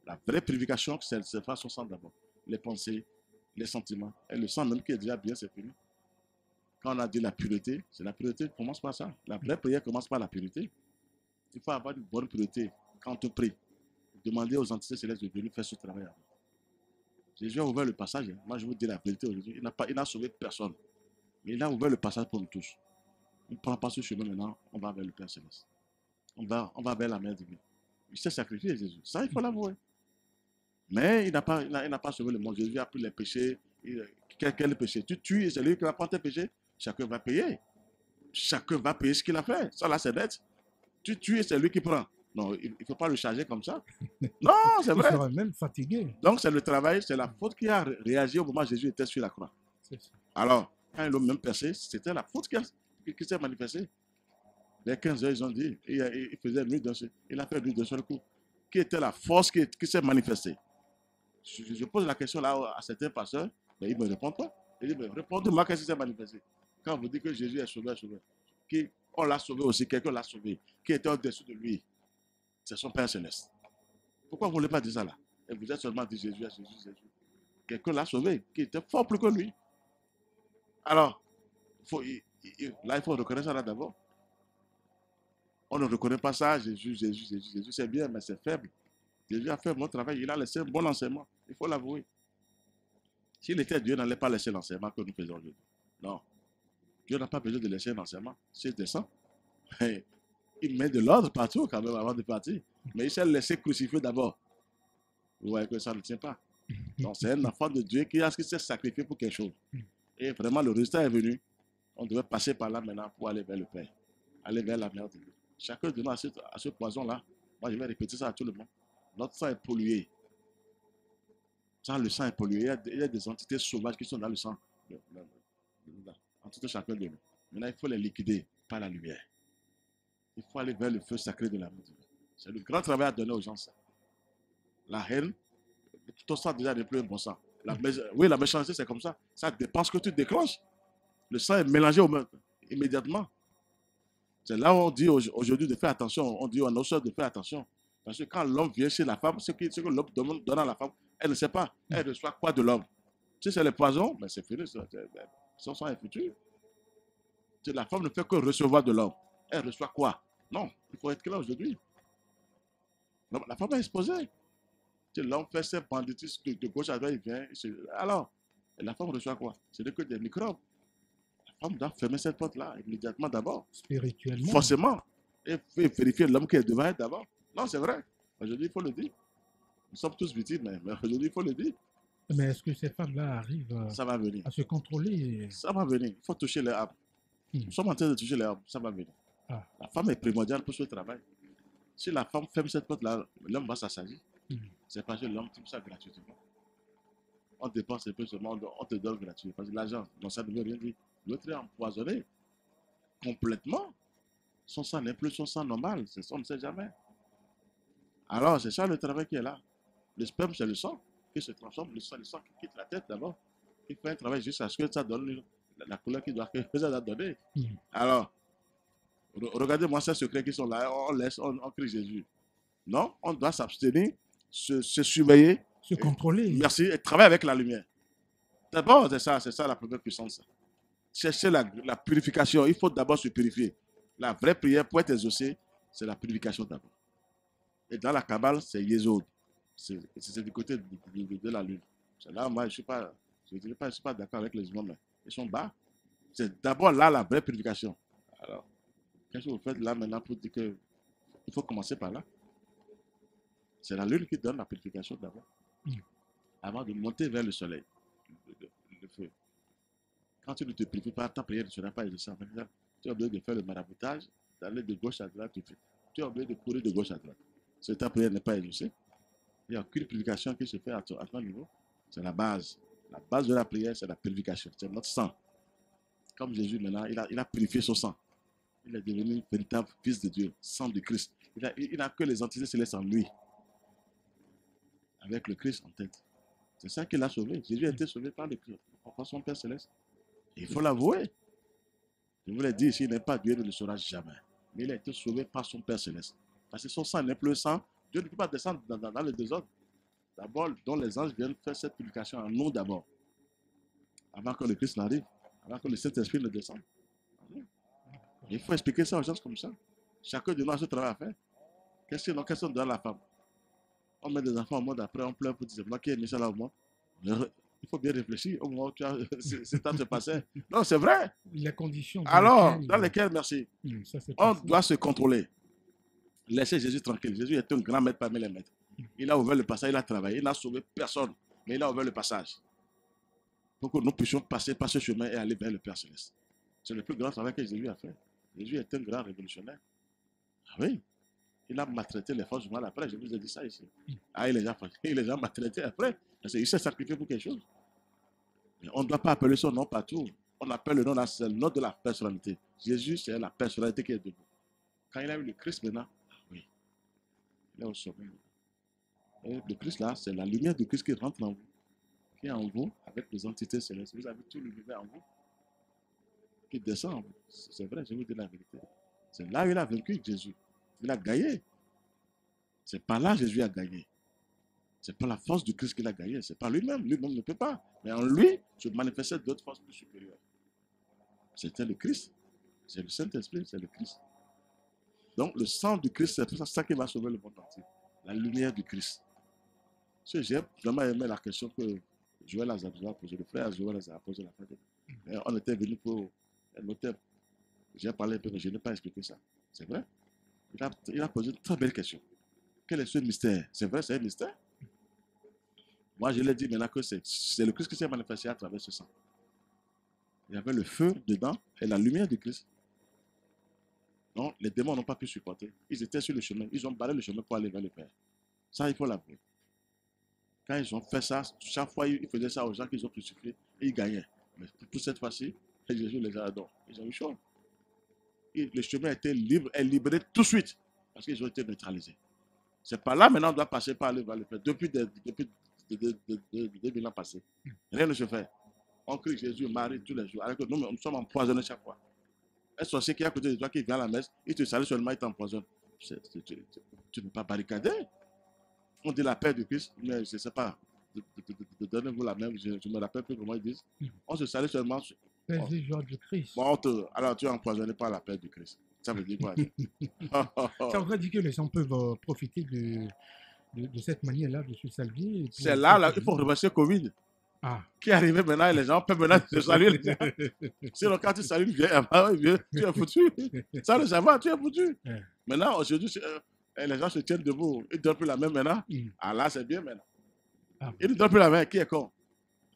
[SPEAKER 2] La vraie purification, c'est de faire son sang d'abord. Les pensées, les sentiments. Et le sang même qui est déjà bien, c'est fini. Quand on a dit la pureté, c'est la pureté qui commence par ça. La vraie prière commence par la pureté. Il faut avoir une bonne pureté quand on prie. Demandez aux entités célestes de venir faire ce travail. Jésus a ouvert le passage. Moi, je vous dis la vérité aujourd'hui. Il n'a sauvé personne. Mais il a ouvert le passage pour nous tous. On ne prend pas ce chemin maintenant, on va vers le Père Céleste. On va vers la mère divine. Il s'est sacrifié, Jésus. Ça, il faut l'avouer. Mais il n'a pas sauvé le monde. Jésus a pris les péchés. Quel péché? Tu tues, c'est lui qui va prendre tes péchés. Chacun va payer. Chacun va payer ce qu'il a fait. Ça, là, c'est net. Tu tues, c'est lui qui prend. Non, il ne faut pas le charger comme ça. Non, c'est vrai.
[SPEAKER 1] Il sera même fatigué.
[SPEAKER 2] Donc, c'est le travail, c'est la faute qui a réagi au moment où Jésus était sur la croix. Alors, quand ils l'ont même percé, c'était la faute qui s'est manifestée. Les 15 heures, ils ont dit, il faisait nuit d'un seul. Il a fait nuit d'un seul coup. Qui était la force qui s'est manifestée? Je pose la question là à certains pasteurs, mais ils ne me répondent pas. Ils disent, mais répondez-moi, qu'est-ce qui s'est manifesté? Quand vous dites que Jésus est sauvé, on l'a sauvé aussi, quelqu'un l'a sauvé, qui était au-dessus de lui, c'est son Père Céleste. Pourquoi vous ne voulez pas dire ça là? Et vous êtes seulement dit Jésus, Jésus, Jésus. Quelqu'un l'a sauvé, qui était fort plus que lui. Alors, là, il faut reconnaître ça là d'abord. On ne reconnaît pas ça, Jésus, Jésus, Jésus, Jésus, c'est bien, mais c'est faible. Jésus a fait un bon travail, il a laissé un bon enseignement, il faut l'avouer. S'il était Dieu, n'allait pas laisser l'enseignement que nous faisons aujourd'hui. Non. Dieu n'a pas besoin de laisser un enseignement. S'il descend, il met de l'ordre partout quand même avant de partir. Mais il s'est laissé crucifier d'abord. Vous voyez que ça ne tient pas. Donc c'est un enfant de Dieu qui s'est sacrifié pour quelque chose. Et vraiment, le résultat est venu. On devait passer par là maintenant pour aller vers le Père. Aller vers la mère de Dieu. Chacun de nous à ce poison-là, moi je vais répéter ça à tout le monde. Notre sang est pollué. Le sang est pollué. Il y a des entités sauvages qui sont dans le sang. En tout cas, chacun de nous. Maintenant, il faut les liquider par la lumière. Il faut aller vers le feu sacré de l'amour divin. C'est le grand travail à donner aux gens, ça. La haine, tout ça déjà n'est plus un bon sang. Oui, la méchanceté, c'est comme ça. Ça dépend ce que tu déclenches. Le sang est mélangé immédiatement. C'est là où on dit aujourd'hui de faire attention. On dit à nos soeurs de faire attention. Parce que quand l'homme vient chez la femme, ce que l'homme donne à la femme, elle ne sait pas. Elle reçoit quoi de l'homme? Si c'est le poison, ben c'est fini. Son sang est foutu. La femme ne fait que recevoir de l'homme. Elle reçoit quoi? Non, il faut être clair aujourd'hui. La femme est exposée. L'homme fait ses banditismes de gauche à droite, il vient. Alors, la femme reçoit quoi? C'est que des microbes. La femme doit fermer cette porte-là immédiatement d'abord.
[SPEAKER 1] Spirituellement.
[SPEAKER 2] Forcément. Et vérifier l'homme qui est devant elle d'abord. Non, c'est vrai. Aujourd'hui, il faut le dire. Nous sommes tous victimes, mais aujourd'hui, il faut le dire.
[SPEAKER 1] Mais est-ce que ces femmes-là arrivent
[SPEAKER 2] ça va venir.
[SPEAKER 1] À se contrôler?
[SPEAKER 2] Ça va venir. Il faut toucher les âmes. Nous sommes en train de toucher les âmes. Ça va venir. La femme est primordiale pour ce travail. Si la femme ferme cette porte-là, l'homme va s'assagir. C'est parce que l'homme trouve ça gratuitement. On dépense un peu seulement, on te donne gratuit. Parce que l'argent, non, ça ne veut rien dire. L'autre est empoisonné complètement. Son sang n'est plus son sang normal. On ne sait jamais. Alors, c'est ça le travail qui est là. Le sperme, c'est le sang qui se transforme. Le sang qui quitte la tête d'abord. Il fait un travail jusqu'à ce que ça donne la couleur que ça doit donner. Alors, regardez-moi ces secrets qui sont là. On crie Jésus. Non, on doit s'abstenir, se surveiller.
[SPEAKER 1] Se contrôler.
[SPEAKER 2] Merci. Et travailler avec la lumière. D'abord, c'est ça la première puissance. Chercher la purification. Il faut d'abord se purifier. La vraie prière pour être exaucée, c'est la purification d'abord. Et dans la Kabbale, c'est Yesod. C'est du côté de la lune. C'est là, moi, je ne suis pas d'accord avec les humains, mais ils sont bas. C'est d'abord là la vraie purification. Alors, qu'est-ce que vous faites là maintenant pour dire qu'il faut commencer par là? C'est la lune qui donne la purification d'abord. Avant de monter vers le soleil, le feu. Quand tu ne te purifies pas, ta prière ne sera pas exaucée. Tu es obligé de faire le maraboutage, d'aller de gauche à droite. Tu es obligé de courir de gauche à droite. Si ta prière n'est pas exaucée, il n'y a aucune purification qui se fait à ton niveau. C'est la base. La base de la prière, c'est la purification. C'est notre sang. Comme Jésus, maintenant, il a purifié son sang. Il est devenu véritable fils de Dieu, sang de Christ. Il n'a que les entités célestes en lui. Avec le Christ en tête. C'est ça qui l'a sauvé. Jésus a été sauvé par son Père Céleste. Il faut l'avouer. Je vous l'ai dit, s'il n'est pas Dieu, il ne le sera jamais. Mais il a été sauvé par son Père Céleste. Parce que son sang n'est plus le sang. Dieu ne peut pas descendre dans le désordre. D'abord, dont les anges viennent faire cette purification en nous d'abord. Avant que le Christ n'arrive. Avant que le Saint-Esprit ne descende. Il faut expliquer ça aux gens comme ça. Chacun de nous a ce travail à faire. Question de la femme. On met des enfants au monde, après on pleure pour dire c'est moi qui ai mis ça là au monde. Il faut bien réfléchir au moment où c'est temps de se passer. Non, c'est vrai.
[SPEAKER 1] Les conditions
[SPEAKER 2] Alors, dans lesquelles, merci,
[SPEAKER 1] ça,
[SPEAKER 2] on doit se contrôler. Laissez Jésus tranquille. Jésus est un grand maître parmi les maîtres. Il a ouvert le passage, il a travaillé, il n'a sauvé personne. Mais il a ouvert le passage. Pour que nous puissions passer par ce chemin et aller vers le Père Céleste. C'est le plus grand travail que Jésus a fait. Jésus est un grand révolutionnaire. Ah oui. Il a maltraité les forces du mal après. Je vous ai dit ça ici. Ah, il les a maltraités après. Parce qu'il s'est sacrifié pour quelque chose. Mais on ne doit pas appeler son nom partout. On appelle le nom, c'est le nom de la personnalité. Jésus, c'est la personnalité qui est debout. Quand il a eu le Christ maintenant, oui, il est au sommet. Et le Christ là, c'est la lumière du Christ qui rentre en vous, qui est en vous avec les entités célestes. Vous avez tout l'univers en vous, qui descend en vous. C'est vrai, je vous dis la vérité. C'est là où il a vaincu Jésus. Il a gagné. C'est par là que Jésus a gagné. C'est par la force du Christ qu'il a gagné. C'est pas lui-même. Lui-même ne peut pas. Mais en lui, se manifestaient d'autres forces plus supérieures. C'était le Christ. C'est le Saint-Esprit, c'est le Christ. Donc, le sang du Christ, c'est ça qui va sauver le monde entier. La lumière du Christ. J'ai vraiment aimé la question que Joël Azabza a posée, le frère Joël Azabza a posé la fin. On était venu pour un hôtel. J'ai parlé un peu, mais je n'ai pas expliqué ça. C'est vrai. Il a posé une très belle question. Quel est ce mystère? C'est vrai, c'est un mystère. Moi, je l'ai dit maintenant que c'est le Christ qui s'est manifesté à travers ce sang. Il y avait le feu dedans et la lumière du Christ. Donc, les démons n'ont pas pu supporter. Ils étaient sur le chemin. Ils ont barré le chemin pour aller vers le Père. Ça, il faut l'avouer. Quand ils ont fait ça, chaque fois, ils faisaient ça aux gens qu'ils ont crucifiés et ils gagnaient. Mais pour cette fois-ci, Jésus les a adorés. Ils ont eu chaud. Et le chemin était libre et libéré tout de suite parce qu'ils ont été neutralisés. C'est par là maintenant on doit passer par aller vers le Père. Depuis 2000 ans passés. Rien ne se fait. On crie Jésus, Marie tous les jours. Alors que nous sommes empoisonnés chaque fois. Un sorcier qui est à côté de toi, qui vient à la messe, il te salue seulement, il t'empoisonne. Tu ne peux pas barricader. On dit la paix de Christ, mais je ne sais pas. Donnez-vous la même, je me rappelle plus comment ils disent. On se salue seulement.
[SPEAKER 1] Paix et joie du Christ.
[SPEAKER 2] Bon, alors tu es empoisonné par la paix du Christ. Ça veut dire quoi?
[SPEAKER 1] Ça veut dire que les gens peuvent profiter de cette manière-là de se saluer.
[SPEAKER 2] C'est là, il faut remercier Covid. Qui est arrivé maintenant et les gens peuvent maintenant se saluer. Sinon, quand tu salues, vieux, tu es foutu. Ça, le savoir, tu es foutu. Maintenant, aujourd'hui, les gens se tiennent debout. Ils ne donnent plus la main maintenant. Ah là, c'est bien maintenant. Ils ne donnent plus la main. Qui est con?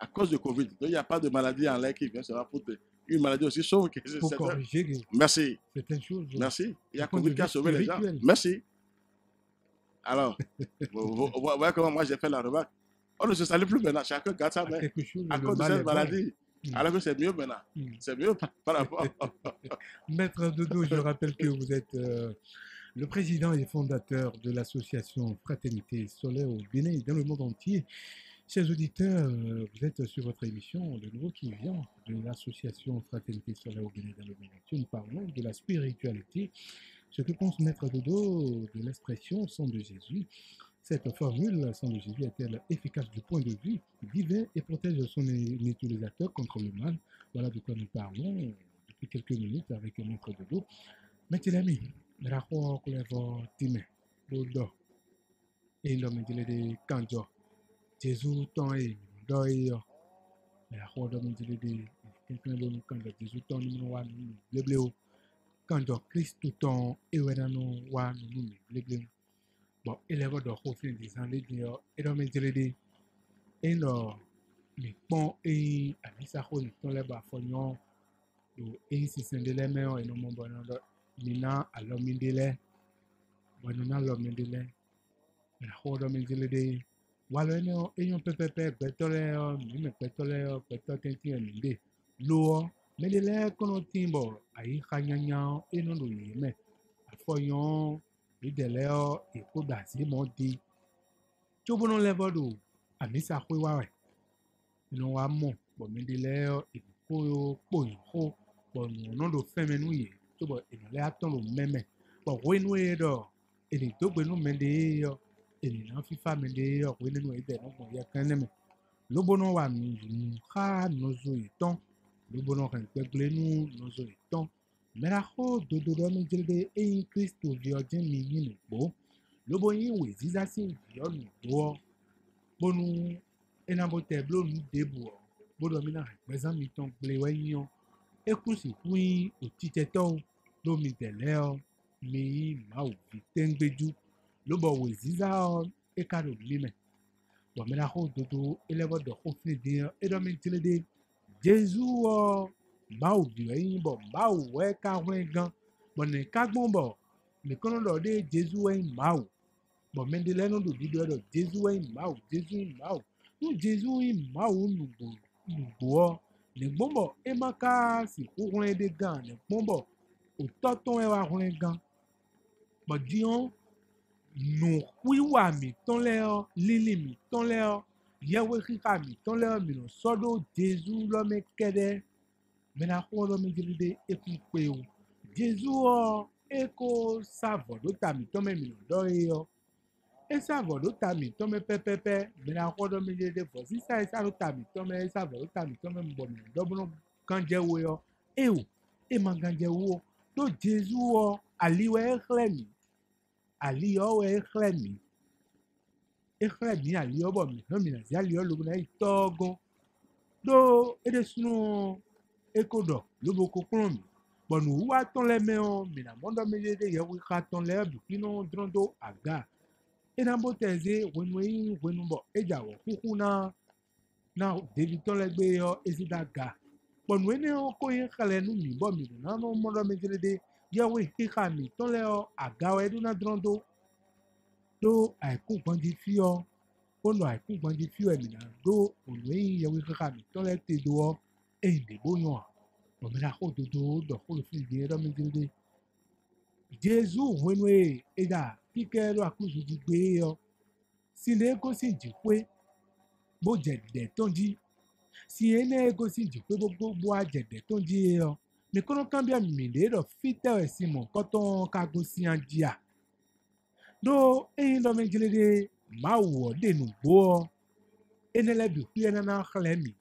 [SPEAKER 2] À cause de Covid. Donc, il n'y a pas de maladie en l'air qui vient se rapporter. Une maladie aussi sauve.
[SPEAKER 1] Pour corriger
[SPEAKER 2] merci.
[SPEAKER 1] Certaines choses.
[SPEAKER 2] Merci. Il y a Covid qui a sauvé les gens. Merci. Alors, vous voyez comment moi j'ai fait la remarque. On ne se salue plus maintenant. Chacun garde sa main. À cause de cette maladie. Alors que c'est mieux maintenant. C'est mieux par rapport.
[SPEAKER 1] Maître Dodo, je rappelle que vous êtes le président et fondateur de l'association Fraternité Solaire au Bénin et dans le monde entier. Chers auditeurs, vous êtes sur votre émission de nouveau qui vient de l'association Fraternité Solaire au Bénin et dans le monde entier. Nous parlons de la spiritualité. Ce que pense Maître Dodo de l'expression sang de Jésus. Cette formule, sang de Jésus, est-elle efficace du point de vue divin et protège son utilisateur contre le mal? Voilà de quoi nous parlons depuis quelques minutes avec Maître Dodo. Maintenant, la foi que l'on time, Dodo, et l'homme dit de Kanjo, Jésus tant et Doyo, la foi d'homme dit de quelqu'un de Kanjo, Jésus tant nous wa le bleu, Kanjo Christ tout temps et wenano wa nous le bleu. Bon, élève de Hofin des années et l'homme dit de et non, mais bon, et à l'issako, il tombe là-bas, fognon, et si c'est de la mer, et non, mon bonheur, mina, à l'homme de lait, bonheur, à l'homme de lait, la roue d'homme de lait, voilà, non, et on peut faire pétolé, mais pétolé, pétolé, l'eau, mais de lait, qu'on a timbo, aïe, kanyanya, et non, mais, à fognon, et de lait, et pour d'asile, mon dit, tu vois, on lève d'eau, à l'issako, ouais. Non wa mo bo mi de le e ko po ho bon non do feme nu ye to bo eno le aton lo meme bo we nu e do eni to gbe nu mende yo eni na fifa mende yo we nu e de no mo ye kan me lo bono wa mi ha no zo iton lo bono kan gbegle nu no zo iton mera ho do mi jelde e Kristo virgin mi yin po lo bo yin we ziza sin yo nu bo bonu enabo teblo nu debu bodo mi na gbezan mi ton gble we yin ekusi fún òtítẹ́ tó lómi tẹ̀lé ọ mi máa ò fi tẹ́ńgbẹ́jú ló bọ̀ wò ziza ọ ẹ̀kadò mímẹ̀ bọ̀mẹ́ra kó dodo ẹlẹ́bọ̀dọ̀ kó fi di ọ ẹ̀dọ́mi tẹ́lẹ̀dẹ́ jésù ọ máa ò bì ẹ̀yìn bọ̀ máa ò wẹ́ ká wẹ́ gan bọ̀nẹ̀ kágbọ́n bọ̀ nìkan lọ́dọ̀ dé jésù ẹ̀yìn máa ò bọ̀mẹ́dẹ́ lẹ́nu dòdìdó ẹ̀dọ̀ jésù ẹ̀yìn máa ò jésù ẹ̀yìn máa ò nù jésù ẹ̀yìn máa ò nùgbò ọ nìgbọ́nbọ̀ ẹ má ká sì kó rìn dé gan nìgbọ́nbọ̀ òtọ́ tó ẹ wá rìn gan bọ̀díọ́n nù wíwà mi tán lẹ́ ọ lílì mi tán lẹ́ ọ yẹwé kíkà mi tán lẹ́ ọ mìíràn sọ́dọ̀ jésù lọ́mẹ́kẹ́dẹ́ mẹ́ta kó lọ́mẹ́kẹ́dẹ́ ẹkú pé o jésù ọ ẹ kó sàvọ̀ ló tà mí tán mẹ́mìíràn dọ́ ẹ ọ ẹ sàvọ̀ ló tà mí tán mẹ́ pẹ́pẹ́pẹ́ mẹ́ta kó lọ́mẹ́kẹ́dẹ́ fọ̀ sísá ẹ sàvọ̀ ló tà mí tán mẹ́ ẹ sàvọ̀ ló tà mí tán mẹ́ bọ̀ mìíràn dọ́gbọ́n gánjẹ́ wo ọ ẹ o ẹ má gánjẹ́ wo tó jésù ọ àlíwẹ̀ ẹ xlẹ̀ mi àlíyọ̀ ẹ xlẹ̀ mi àlíyọ̀ bọ̀ mi hàn mí nà sí àlíyọ̀ lóbo náà tọ́gán tó ẹ dẹ sunu ẹ kó dọ̀ lóbo kókóró mi bọ̀nù wúwa tán lẹ́ mẹ́ ọ mìíràn mọ́dọ̀ méjèèjì yẹ wí ká tán lẹ́ bìkínú dúró tó àga ẹ náà bó tẹ̀ ẹ́ wẹnu ẹ̀yìn wẹnu bọ̀ ẹ jà wọ̀ kúkú náà débi tán lẹ́ gbé ọ ẹ sì dá ga bọ̀nù ẹ ní kó yẹn xẹlẹ̀ nù mí bọ̀ mìíràn náà mọ́dọ̀ méjèèjì yẹ wí kíkà mi tán lẹ́ ọ àga ọ ẹdún náà dúró tó àìkú gbọ́njì fi ọ ó lọ àìkú gbọ́njì fi ọ ẹ̀mìíràn tó ònù ẹ̀yìn yẹ wí kíkà mi tán lẹ́ tẹ̀ dó ọ ẹ̀yìn dèbò yàn bọ̀mẹ́ra kó dodo dọ̀kúrò fún ìdí ẹ̀rọ méjèèjì jésù wẹnu ẹ̀dá kíkẹ́ ẹ̀rọ àkóso ti gbé ọ sílẹ̀ kó sì jì pé bó jẹ̀dẹ̀ tó ń jí sí ẹ̀nẹ́ kó sì jì pé gbogbo àjẹ̀dẹ̀ tó ń jí ọ nìkan kan bí àmì lérò fítẹ̀ ẹ̀sìn mọ̀ kọ́tọ́ kágo sí àjíà ló ẹ̀yìn lọ méjèèjì máa wọ̀ dènù gbó ọ ẹ̀nẹ́lẹ́bì pé ẹ̀ náà xlẹ̀ mi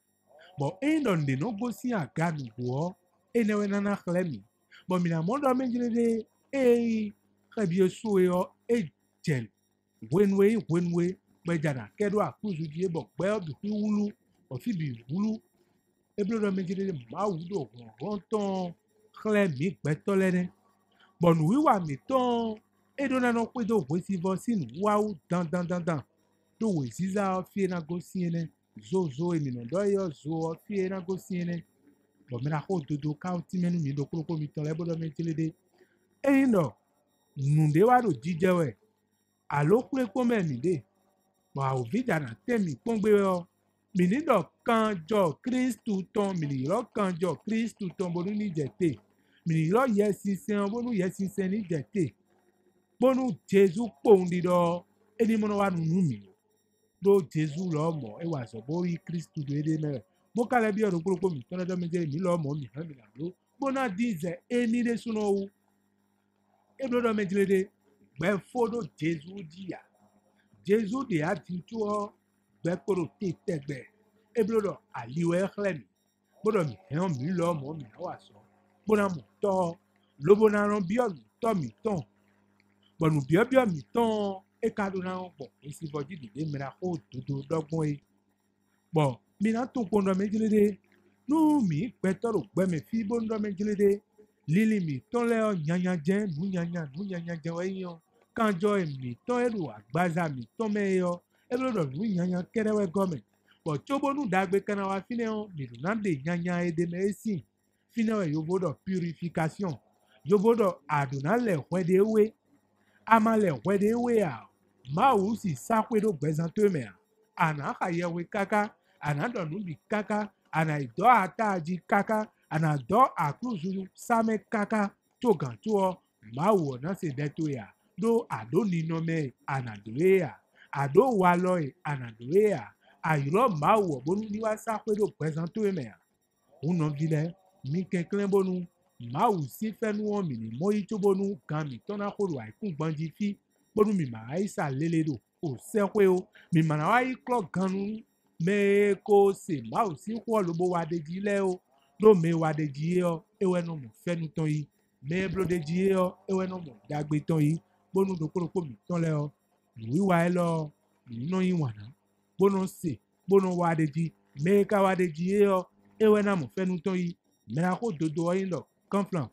[SPEAKER 1] bɔn eyin dɔ nde no gosi aga nugoɔ enewe nana xlẽ mi bɔn mina mɔ dɔ medzre ɖe eyi xebi esoe yɔ edze wenue gbedzana ke ɖo akuzu dzi bɔn gbɛ bi wulu ɔfi bi wulu eblo dɔ medzre ɖe mawu ɖo hɔntɔn xlẽ mi gbɛtɔ lɛ ɖe bɔn nuwiwa mi tɔn eɖo nanɔ kpe do hoesivɔ si nuwawu dandandandan do woeziza fie na gosi ene. Zozo emino dɔ yɔ zo fie na gosi ne bɔmɛra ko dodo kaw timɛnu mi do koloko mi tɔn lɛ bɔ dɔ mi tele de eyin dɔ nude wa do jijɛ wɛ alo kple kpɔmɛ mi de bɔn awo vidza na tɛ mi kpɔngbe yɔ mini dɔ kan jɔ kristu tɔn mini yɔrɔ kan jɔ kristu tɔn bonu ni jɛte mini yɔrɔ yɛ sinsɛn bonu yɛ sinsɛn ni jɛte bonu jesu kpɔn di dɔ enimɔnɔ wa nunu mi. Do Jésù lọ mọ ẹ wà sọ bó yí Kristu do ede mẹrẹ bó kálẹ bí ọdún gbogbo mi tọ́lẹ́dọ́ méjèèjì mi lọ mọ mi hàn mí làdó bó náà dín ìzẹ ẹni dé súná owó ebúdọ̀ méjèèjì gbẹ fódó Jésù jìyà Jésù dè á ti tó ọ gbẹ kóró tè tẹgbẹ ebúdọ̀ àliwẹ̀ xlẹ̀ mi bódọ̀ mi hàn mí lọ mọ mi hàn wà sọ bó náà mọ̀ tọ́ lóbó náà rán bíọ̀ mi tọ́ mi tán bọ̀nù bíọ̀ mi tán. Eka do na bɔ esi bɔdzi dide mìíràn kó dodo dɔgbɔn ye bɔn mìíràn tó kpɔn dɔ medzre de nu mi gbɛtɔ do gbɛmɛ fi bo dɔ medzre de lili mi tɔn lɛ yɔ nyanyadze nunyanyadze wɔ eyi yɔ kanjɔ mi tɔn eɖo agbaza mi tɔn mɛ yɔ ebile dɔ nunyanya kɛrɛ wɛ gɔmɛ bɔn tso bo nu dagbe kana wa fi ne yɔ mi do na de nyanya ede mɛ esi fi ne wɔ yovo dɔ purification yovo dɔ adona lɛ xɔ de ewe ama lɛ xɔ de ewe a. Mawu si sakwe do gbɛzãn to mea ana xayɛwe kaka ana dɔ nubi kaka ana dɔ atadzi kaka ana dɔ akluzu samɛ kaka tso gãtsoɔ Mawu na se dɛ to ya do ado ninɔmɛ ana do ye ya ado walɔ ye ana do ye ya ayɔrɔ Mawu bonu ni wa sakwe do gbɛzãn to mea wonɔvi lɛ mi kekle bonu ma usi fenu o mi ni moyi to bonu kan mi tona kolo ai kun gbanji fi bonu mi ma ai sa lele do o se kwe o mi mana wa i klo ganu me ko se ma usi ko lo bo wa de ji le o lo me wa de ji o ewe no mo fenu ton yi me blo de ji o ewe no mo dagbe ton yi bonu do koro ko mi ton le o mi wa e lo no yi wana bonu se bonu wa de ji me ka wa de ji o ewe na mo fenu ton yi me na ko dodo yin lo conflant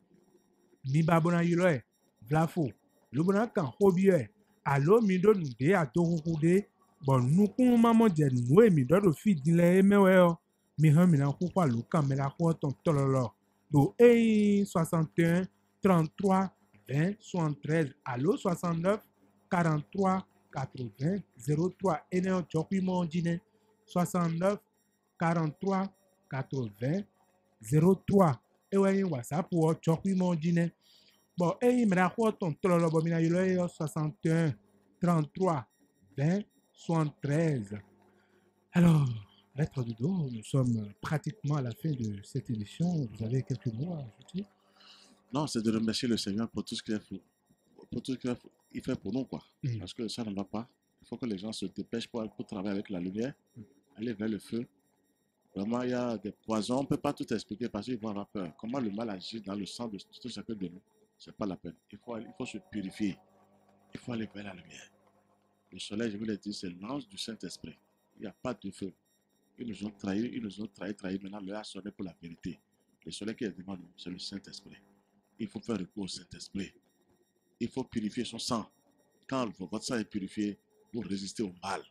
[SPEAKER 1] mi ba bona yi lo e vlafo lo bona kan hobi e alo mi do nu de atokuku de bon nukun mamo je nu e mi do do fi dinle emewe o mi han mi na ku kwa lo kan me la ko ton tololo do 61 33 20 73 alo 69 43 80 03 ene o chokwi mo jine 69 43 80 03 ewe yin whatsapp o chokwi mo jine bon me la ko ton tololo bo mi na yilo e 61 33 20 73. Alors, Maître Dodo, nous sommes pratiquement à la fin de cette émission. Vous avez quelques mots à ajouter?
[SPEAKER 2] Non, c'est de remercier le Seigneur pour tout ce qu'il fait, pour tout ce qu'il fait pour nous, quoi. Parce que ça ne va pas. Il faut que les gens se dépêchent pour travailler avec la lumière, aller vers le feu. Vraiment, il y a des poisons. On ne peut pas tout expliquer parce qu'ils vont avoir peur. Comment le mal agit dans le sang de tout chacun de nous, ce n'est pas la peine. Il faut se purifier. Il faut aller vers la lumière. Le soleil, je vous l'ai dit, c'est l'ange du Saint-Esprit. Il n'y a pas de feu. Ils nous ont trahi. Maintenant, l'heure a sonné pour la vérité. Le soleil qui est devant nous, c'est le Saint-Esprit. Il faut faire recours au Saint-Esprit. Il faut purifier son sang. Quand votre sang est purifié, vous résistez au mal.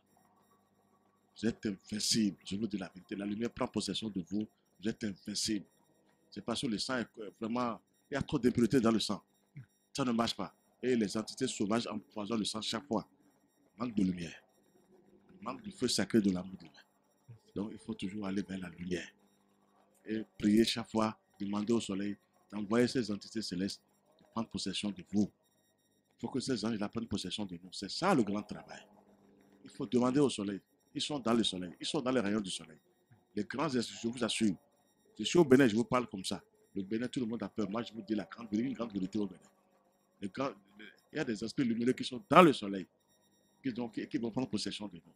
[SPEAKER 2] Vous êtes invincible. Je vous dis la vérité. La lumière prend possession de vous. Vous êtes invincible. C'est parce que le sang est vraiment... Il y a trop d'impureté dans le sang. Ça ne marche pas. Et les entités sauvages empoisonnent le sang chaque fois. Manque de lumière. Manque du feu sacré de l'amour divin. Donc, il faut toujours aller vers la lumière. Et prier chaque fois, demander au soleil d'envoyer ces entités célestes de prendre possession de vous. Il faut que ces anges prennent possession de nous. C'est ça le grand travail. Il faut demander au soleil. Ils sont dans le soleil. Ils sont dans les rayons du soleil. Les grands esprits, je vous assure. Je suis au Bénin, je vous parle comme ça. Le Bénin, tout le monde a peur. Moi, je vous dis une grande vérité au Bénin. Il y a des esprits lumineux qui sont dans le soleil. Qui vont prendre possession de nous.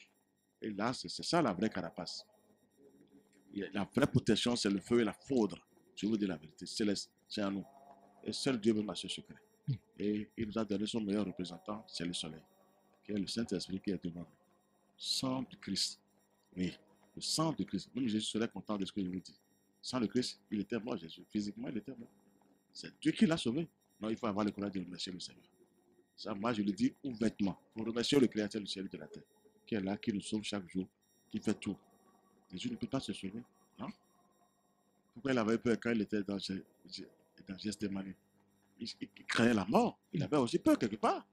[SPEAKER 2] Et là, c'est ça la vraie carapace. La vraie protection, c'est le feu et la foudre. Je vous dis la vérité. C'est à nous. Et seul Dieu même a ce secret. Et il nous a donné son meilleur représentant, c'est le soleil, qui est le Saint-Esprit qui est devant nous. Sang de Christ. Oui, le sang de Christ. Même Jésus serait content de ce que je vous dis. Sans le Christ, il était mort, Jésus. Physiquement, il était mort. C'est Dieu qui l'a sauvé. Non, il faut avoir le courage de remercier le Seigneur. Ça, moi, je le dis ouvertement. Pour remercier le Créateur du ciel et de la terre, qui est là, qui nous sauve chaque jour, qui fait tout. Jésus ne peut pas se sauver, non? Pourquoi il avait peur quand il était dans Gethsémani? Il craignait la mort. Il avait aussi peur quelque part.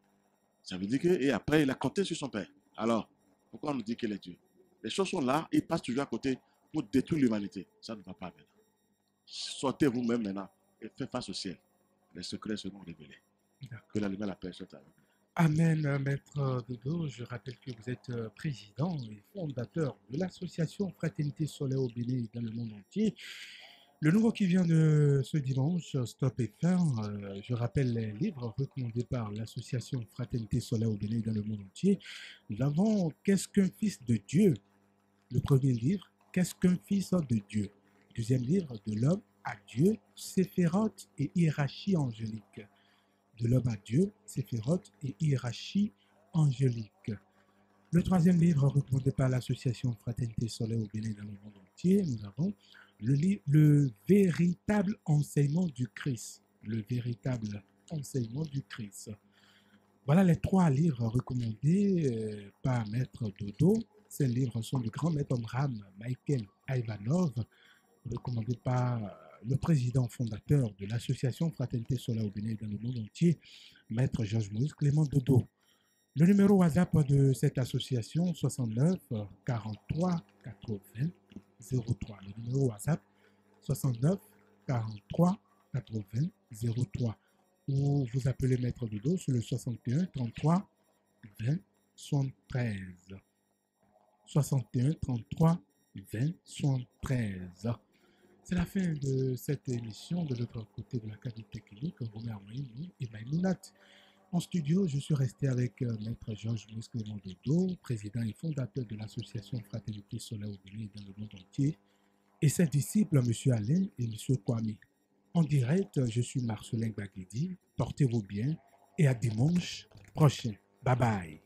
[SPEAKER 2] Ça veut dire que, et après, il a compté sur son Père. Alors, pourquoi on nous dit qu'il est Dieu? Les choses sont là, il passe toujours à côté pour détruire l'humanité. Ça ne va pas maintenant. Sortez vous-même maintenant et faites face au ciel. Les secrets seront révélés. Que la lumière, la paix soit avec vous.
[SPEAKER 1] Amen, Maître Dodo. Je rappelle que vous êtes président et fondateur de l'association Fraternité Solaire au Bénin et dans le monde entier. Le nouveau qui vient de ce dimanche, Stop et Fin, je rappelle les livres recommandés par l'association Fraternité Solaire au Bénin et dans le monde entier. Nous avons Qu'est-ce qu'un fils de Dieu? Le premier livre, Qu'est-ce qu'un fils de Dieu? Deuxième livre, De l'homme à Dieu, Séphiroth et hiérarchie angélique. De l'homme à Dieu, Séphiroth et hiérarchie angélique. Le troisième livre recommandé par l'association Fraternité Solaire au Bénin dans le monde entier, nous avons le véritable enseignement du Christ. Le véritable enseignement du Christ. Voilà les trois livres recommandés par Maître Dodo. Ces livres sont du grand maître Omram Michael Ivanov, recommandés par le président fondateur de l'association Fraternité Solaire au Bénin et dans le monde entier, Maître Georges-Moïse Clément Dodo. Le numéro WhatsApp de cette association, 69 43 80 03. Le numéro WhatsApp, 69 43 80 03. Ou vous appelez Maître Dodo sur le 61 33 20 73. 61 33 20 73. C'est la fin de cette émission. De l'autre côté de la cabine technique, Romain Moïni et Maïmounat. En studio, je suis resté avec Maître Georges Louis Clément Dodo, président et fondateur de l'association Fraternité Solaire au Bénin dans le monde entier, et ses disciples, M. Alain et M. Kwame. En direct, je suis Marcelin Baguedi. Portez-vous bien et à dimanche prochain. Bye bye.